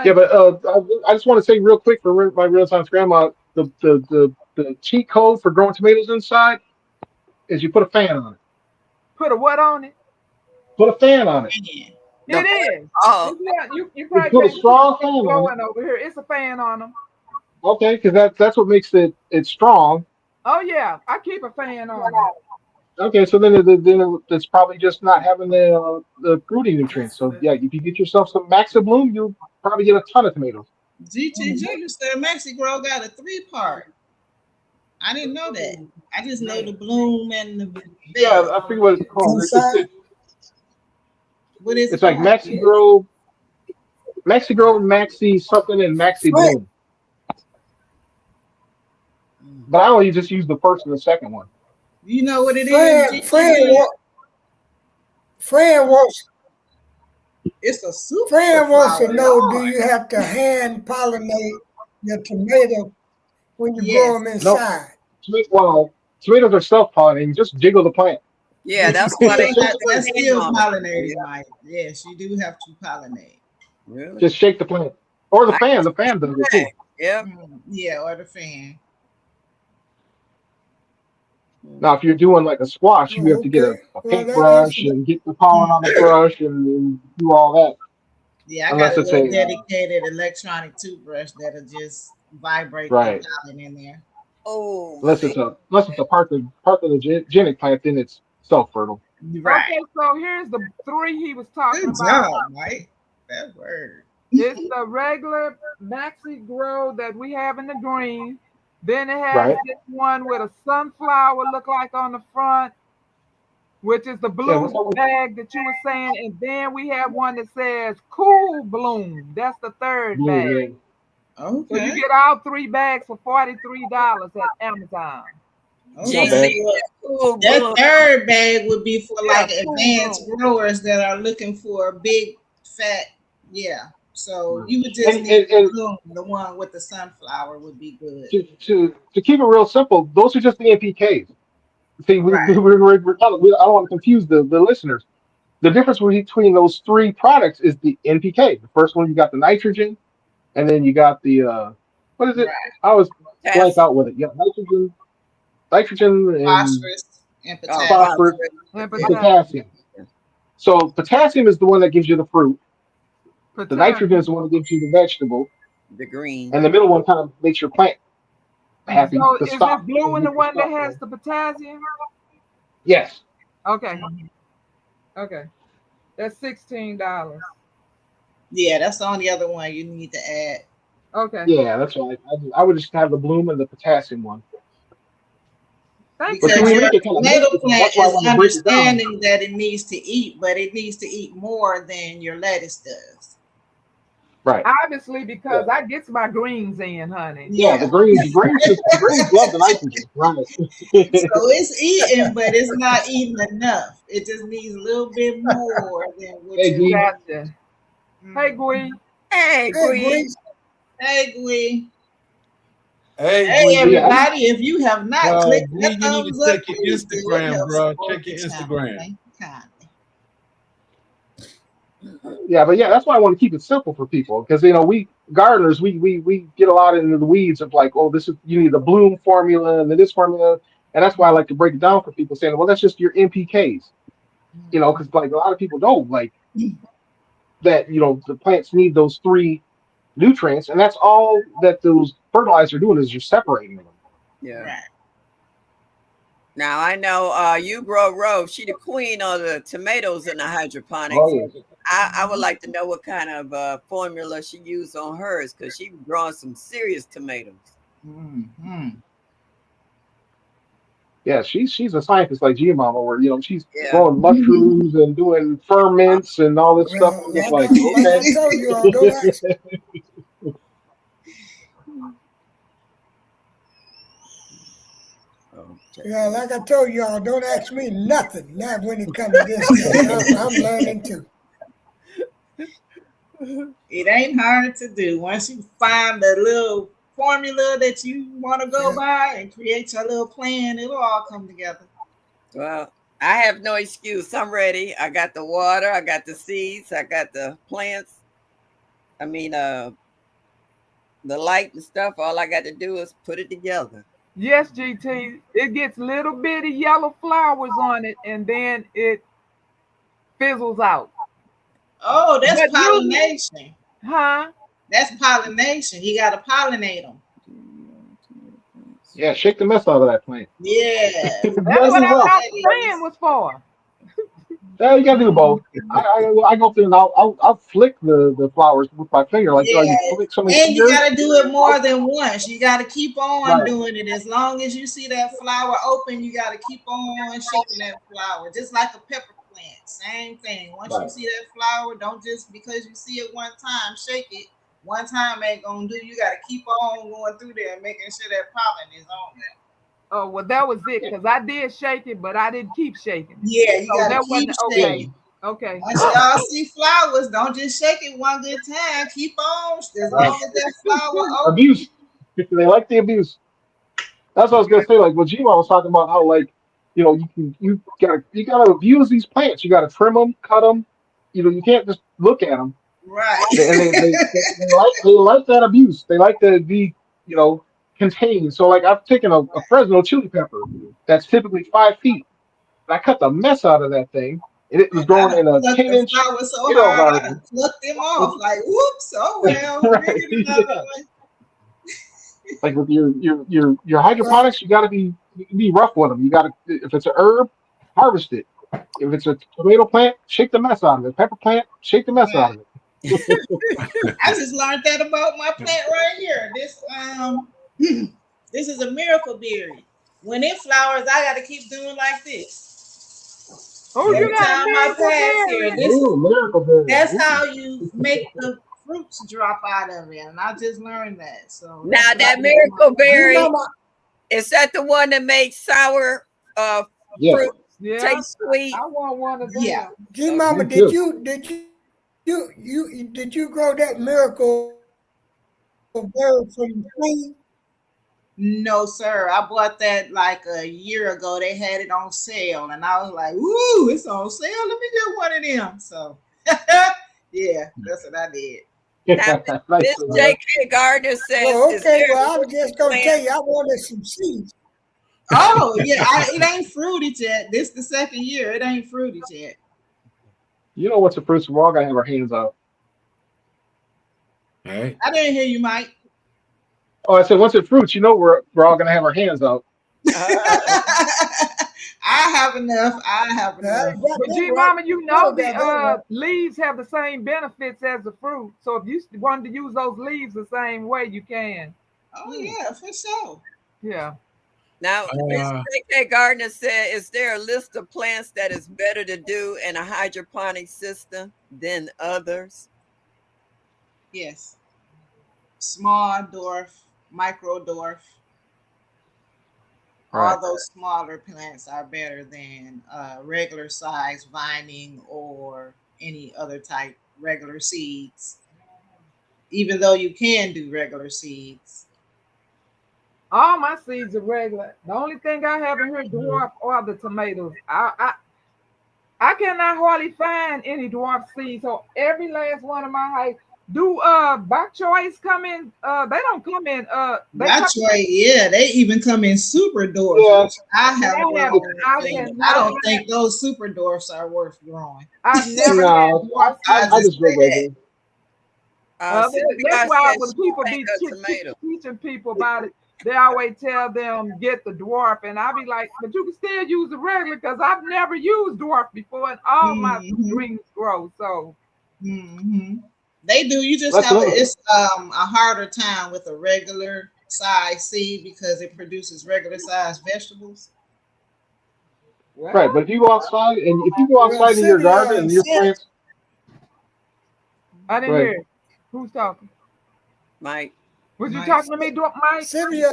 Yeah, Thank but I just want to say real quick for my real time grandma, the cheat code for growing tomatoes inside is you put a fan on it. Put a what on it? Put a fan on it. Man. The It is. oh, It's not, you You probably put a can't see strong it fan on it. blowing over here. It's a fan on them. Okay, because that's what makes it strong. Oh yeah, I keep a fan on them. Okay, so it's probably just not having the fruity nutrients. So yeah, if you get yourself some Maxi Bloom, you'll probably get a ton of tomatoes. GT Junior said Mexico got a 3-part. I didn't know that. I just know the bloom and the Yeah, bed. I forget what it's called. Inside. What is it It's like called? Maxi Grow, Maxi something, and Maxi Fran, Bloom. But I only just use the first and the second one. You know what it is, Fran, GT Junior? Fran wants It's a super Fran wants to flower, know: do Lord. you have to hand pollinate your tomato when you grow Yes. them No, inside? well, tomatoes are self-pollinating. Just jiggle the plant. yeah. But you That's why still they Just shake have the plant. that's still on them. pollinated, Yeah. Mike. Yes, you do have to pollinate. Really? Just shake the plant. Or the I fan. can The fan does it say. too. Yep. Yeah, or the fan. Now, if you're doing like a squash, you Oh, have to get okay. a Well, that paintbrush answers it. and get the pollen on the brush and do all that. Yeah, I got Unless a it's little a dedicated electronic toothbrush that'll just vibrate the right. pollen in there. Oh Unless man. it's a parthenogenic plant, then it's self-fertile. Right. Okay, so here's the three he was talking Good about. job, Mike. That word. It's the regular Maxi Grow that we have in the green. Then it has Right. this one with a sunflower look like on the front, which is the Yeah. blue bag that you were saying. And then we have one that says Cool Bloom. That's the third bag. Blue, yeah. So you Okay. get all 3 bags for $43 at Amazon. Not Okay. bad. GC cool That bloom. third bag would be for Yeah, like Cool advanced Bloom. growers that are looking for a big fat, yeah. So you would just need And the one with the sunflower would be good. to keep it real simple, those are just the NPKs. See, Right. I don't want to confuse the listeners. The difference between those three products is the NPK. The first one, you got the nitrogen, and then you got the what is it? Right. I was blank Potassium. out with it. Yeah, nitrogen, and Phosphorus and Oh, potassium. phosphorus phosphorus, And and potassium. potassium. So potassium is the one that gives you the fruit. The nitrogen is potassium. the one that gives you the vegetable, The green. and the middle one kind of makes your plant happy So to is this stop. blue one the one that has the potassium? Yes. Okay. Okay. That's $16. Yeah, that's the only other one you need to add. Okay. Yeah, that's right. I would just have the bloom and the potassium one. Thank you, But see, Because we your make Dad. it kind of tomato mystical. plant That's why I is want to break it down. understanding that it needs to eat, but it needs to eat more than your lettuce does. Right. Obviously, Yeah. because I gets my greens in, honey. Yeah, Yeah. the greens love the nitrogen. Right. So it's eating, but it's not eating enough. It just needs a little bit more than what Hey, you. G. Gotcha. Hey, Gwen. Hey, Hey, Gwen. Grease. Hey, Gwen. Hey, Hey, Gwen, So yeah, everybody. If you have not clicked that Gwen, you need to thumbs up, check your please do. It Instagram, helps bro. support Check the your channel. Instagram. Thank you kindly. but yeah, that's why I want to keep it simple for people because we gardeners we get a lot into the weeds of like, oh, this is you need the bloom formula and then this formula, and that's why I like to break it down for people, saying, well, that's just your NPKs, because like a lot of people don't like that. The plants need those three nutrients, and that's all that those fertilizers are doing is you're separating them. Yeah. Right. Now I know you grow Rose. She the queen of the tomatoes in the hydroponics. Oh yeah. I would like to know what kind of formula she used on hers because she growing some serious tomatoes. Mm-hmm. Yeah, she's a scientist like G Mama, where she's Yeah. growing mushrooms and doing ferments and all this stuff. Well, I'm just like, like okay. I told you all, don't ask. Oh, Yeah, like I told you all, don't ask me nothing. Not when it comes to this stuff. I'm learning too. It ain't hard to do. Once you find the little formula that you want to go Yeah. by and create your little plan, it'll all come together. well, I have no excuse. I'm ready. I got the water. I got the seeds. I got the plants. I mean, the light and stuff. All I got to do is put it together. Yes, GT. It gets little bitty yellow flowers on it, and then it fizzles out. Oh, that's But you, pollination. huh? That's pollination. You got to pollinate them. Yeah, shake the mess out of that plant. Yeah. It That's does what it I well. thought the That fan is. was for. Yeah, you gotta do both. I go through and I'll flick the flowers with my finger, like you Yeah. flick so many And you fingers. got to do it I'll, more than once. You got to keep on right, doing it. As long as you see that flower open, you got to keep on shaking that flower. Just like a pepper plant. Same thing. Once you right. see that flower, don't just because you see it one time, shake it. One time ain't going to do. You got to keep on going through there and making sure that pollen is on there. Oh, well, that was it, Yeah, because I did shake it, but I didn't keep shaking it. Yeah, you So got to that keep wasn't yeah. okay. shaking. Okay. Once y'all see flowers, don't just shake it one good time. Keep on as Right. long as that flower open. Abuse. They like the abuse. That's what I was gonna say. Like what G was talking about, how like you gotta abuse these plants. You gotta trim them, cut them. You can't just look at them. Right. And they like that abuse. They like to be you know contained. So like I've taken a Fresno chili pepper that's typically 5 feet, and I cut the mess out of that thing, and it was And I growing done in a plucked ten the inch flowers so tomato hard, I garden. done plucked them off. Like, whoops, oh well, we'll Right? get another Yeah. one. Like with your Well, hydroponics, you gotta be rough with them. You gotta if it's a herb, harvest it. If it's a tomato plant, shake the mess out of it. Pepper plant, shake the mess out Right. of it. I just learned that about my plant right here. This this is a miracle berry. When it flowers, I gotta keep doing like this. Oh, you Every got a time I miracle pass here, berry. this Ooh, is miracle berry. that's Ooh. how you make the fruits drop out of it. And I just learned that. So that's Now what I that do for my miracle you plants. berry mama, is that the one that makes sour Yeah, fruit Yeah, taste sweet? I want one of Yeah. them. G me mama, too. did you you did you grow that miracle berry from seed? No, sir. I bought that like a year ago. They had it on sale, and I was like, "Ooh, it's on sale. Let me get one of them." So, yeah, that's what I did. Now, Nice. Miss J.K. Gardner says, Well, "Is okay. there Well, I was just gonna plant?" tell you I wanted some seeds. Oh, yeah, it ain't fruited yet. This the second year. It ain't fruited yet. You know what's the fruits we're all gonna have our hands on? Hey, I didn't hear you, Mike. Oh, I said once it fruits, you know we're all gonna have our hands out. Uh, I have enough. I have Now, I enough. ain't got But that G right. Mama, you I know got that right. the leaves have the same benefits as the fruit. So if you wanted to use those leaves the same way, you can. Oh yeah, for sure. Yeah. now, Miss uh, J.K. Gardner said, "Is there a list of plants that is better to do in a hydroponic system than others?" Yes. Small dwarf, micro dwarf. Right. All those smaller plants are better than regular size vining or any other type regular seeds. Even though you can do regular seeds. All my seeds are regular. The only thing I haven't heard dwarf are the tomatoes. I cannot hardly find any dwarf seeds. So every last one of my height do bok choice come in? They don't come in. They come That's right. Yeah, they even come in super dwarfs, Yeah. which I in. have I have. grown. I And I cannot don't find. think those super dwarfs are worth growing. I've never had No, dwarf I I seeds. just just go say that. regular. That's CPR why says when she people think be a tomato. teaching people about it, they always tell them get the dwarf, and I be like, but you can still use the regular because I've never used dwarf before, and all my Hmm. greens grow. So Hmm. They do. You just That's have another. it's a harder time with a regular size seed because it produces regular size vegetables. Right, well, but if you go outside and if you go Well, outside in your garden Sylvia and and your Sa- plants, I didn't right, hear. Who's talking? Mike. Was you Mike talking to me, said, Mike? Sylvia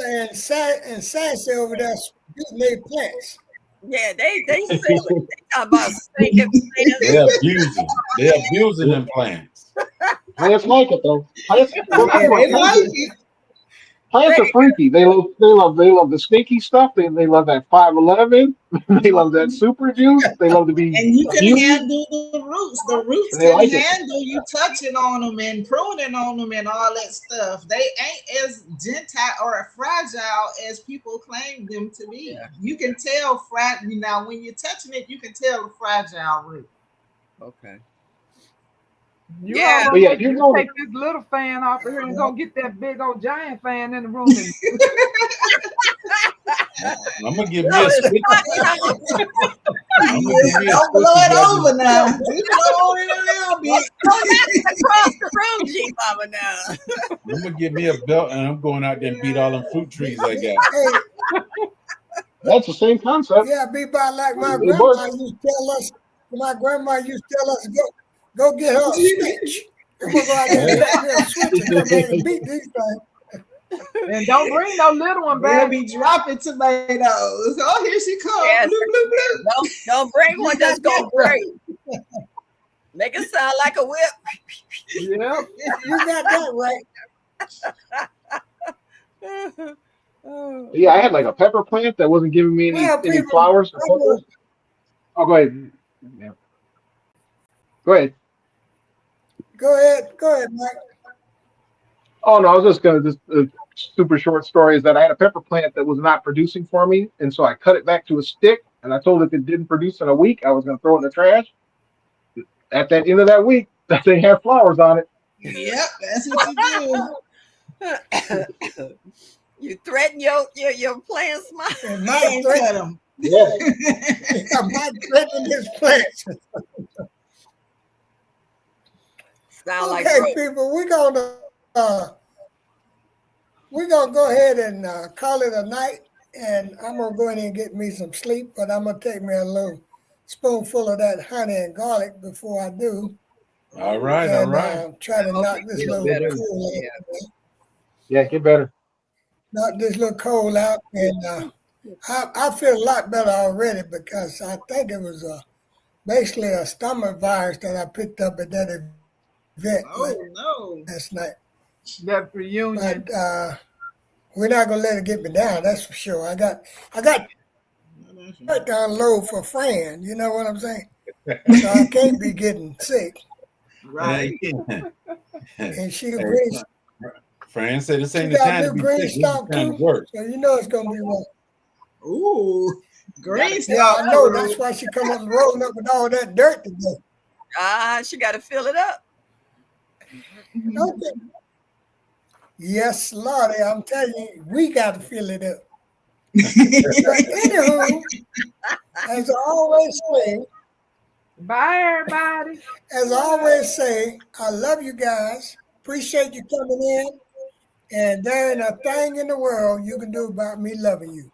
and Sassy over there getting their plants. Yeah, they silly. They talk about stinking plants. they're abusing. They're abusing them plants. plants like it though. Plants, well, yeah, think about they it, like it. plants are freaky. They love the stinky stuff. They love that 511. They love that super juice. They love to be And you can abused, handle the roots. The roots and they can like it. handle you touching on them and pruning on them and all that stuff. They ain't as gentile or fragile as people claim them to be. Yeah. You can tell now when you're touching it, you can tell the fragile root. Okay. You Yeah. almost But yeah, if need you're to going to take this little fan off of here and go get that big old giant fan in the room. And I'm gonna give me No, a it's switch. not. I'm gonna give Yeah, me a don't switch blow it together. over now. Just blow it a little bit. Don't not across the room, G Mama now. I'm gonna give me a belt and I'm going out there and beat all them fruit trees I got. Hey, that's the same concept. yeah, be about like my It grandma works. used to tell us. My grandma used to tell us go get her a switch. I'm gonna go out there and Hey, grab me a switch and come back and beat these things. and don't bring no little one They'll back. be dropping tomatoes. Oh, here she comes. Yes. Blue, blue, blue. Don't bring You one got that's gonna that break. right. Make it sound like a whip. Yep. You got that right. Oh, Yeah, I had like a pepper plant that wasn't giving me any Well, any people, flowers or peppers. Oh, go ahead. Yeah. Go ahead. go ahead, Mike. Oh no, I was just gonna just super short story is that I had a pepper plant that was not producing for me, and so I cut it back to a stick, and I told it if it didn't produce in a week, I was gonna throw it in the trash. At that end of that week, that thing had flowers on it. Yep, that's what you do. you threaten your plans, Mike. And Mike Hand cut threatened, them. Yeah. Mike threatened his plants. Sound like Okay, growth. people, we're gonna go ahead and call it a night, and I'm gonna go in and get me some sleep. But I'm gonna take me a little spoonful of that honey and garlic before I do, all right, all and right. try to Hope knock you this feel little Get better. better. cold, Yeah. Yeah, get better. knock this little cold out, and I feel a lot better already because I think it was basically a stomach virus that I picked up at that event. event no. last night. That reunion. But we're not gonna let it get me down. That's for sure. I got to unload for Fran. You know what I'm saying? So I can't be getting sick. Right. And she agrees. Fran said this She ain't the got time new to be green sick. This is stalk time to too. work. So you know it's gonna be one. Ooh, green Yeah, I know. stuff. That's why she come up rolling up with all that dirt today. She got to fill it up. Okay. Yes, Lordy, I'm telling you, we got to fill it up. But anywho, as I always say, Bye, everybody. as I always say, I love you guys. Appreciate you coming in. And there ain't a thing in the world you can do about me loving you.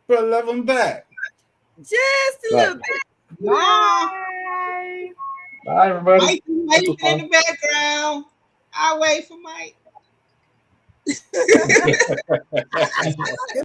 But love them back. Just a little bit. Bye. Bye. Bye, everybody. Mike in the background. I'll wait for Mike.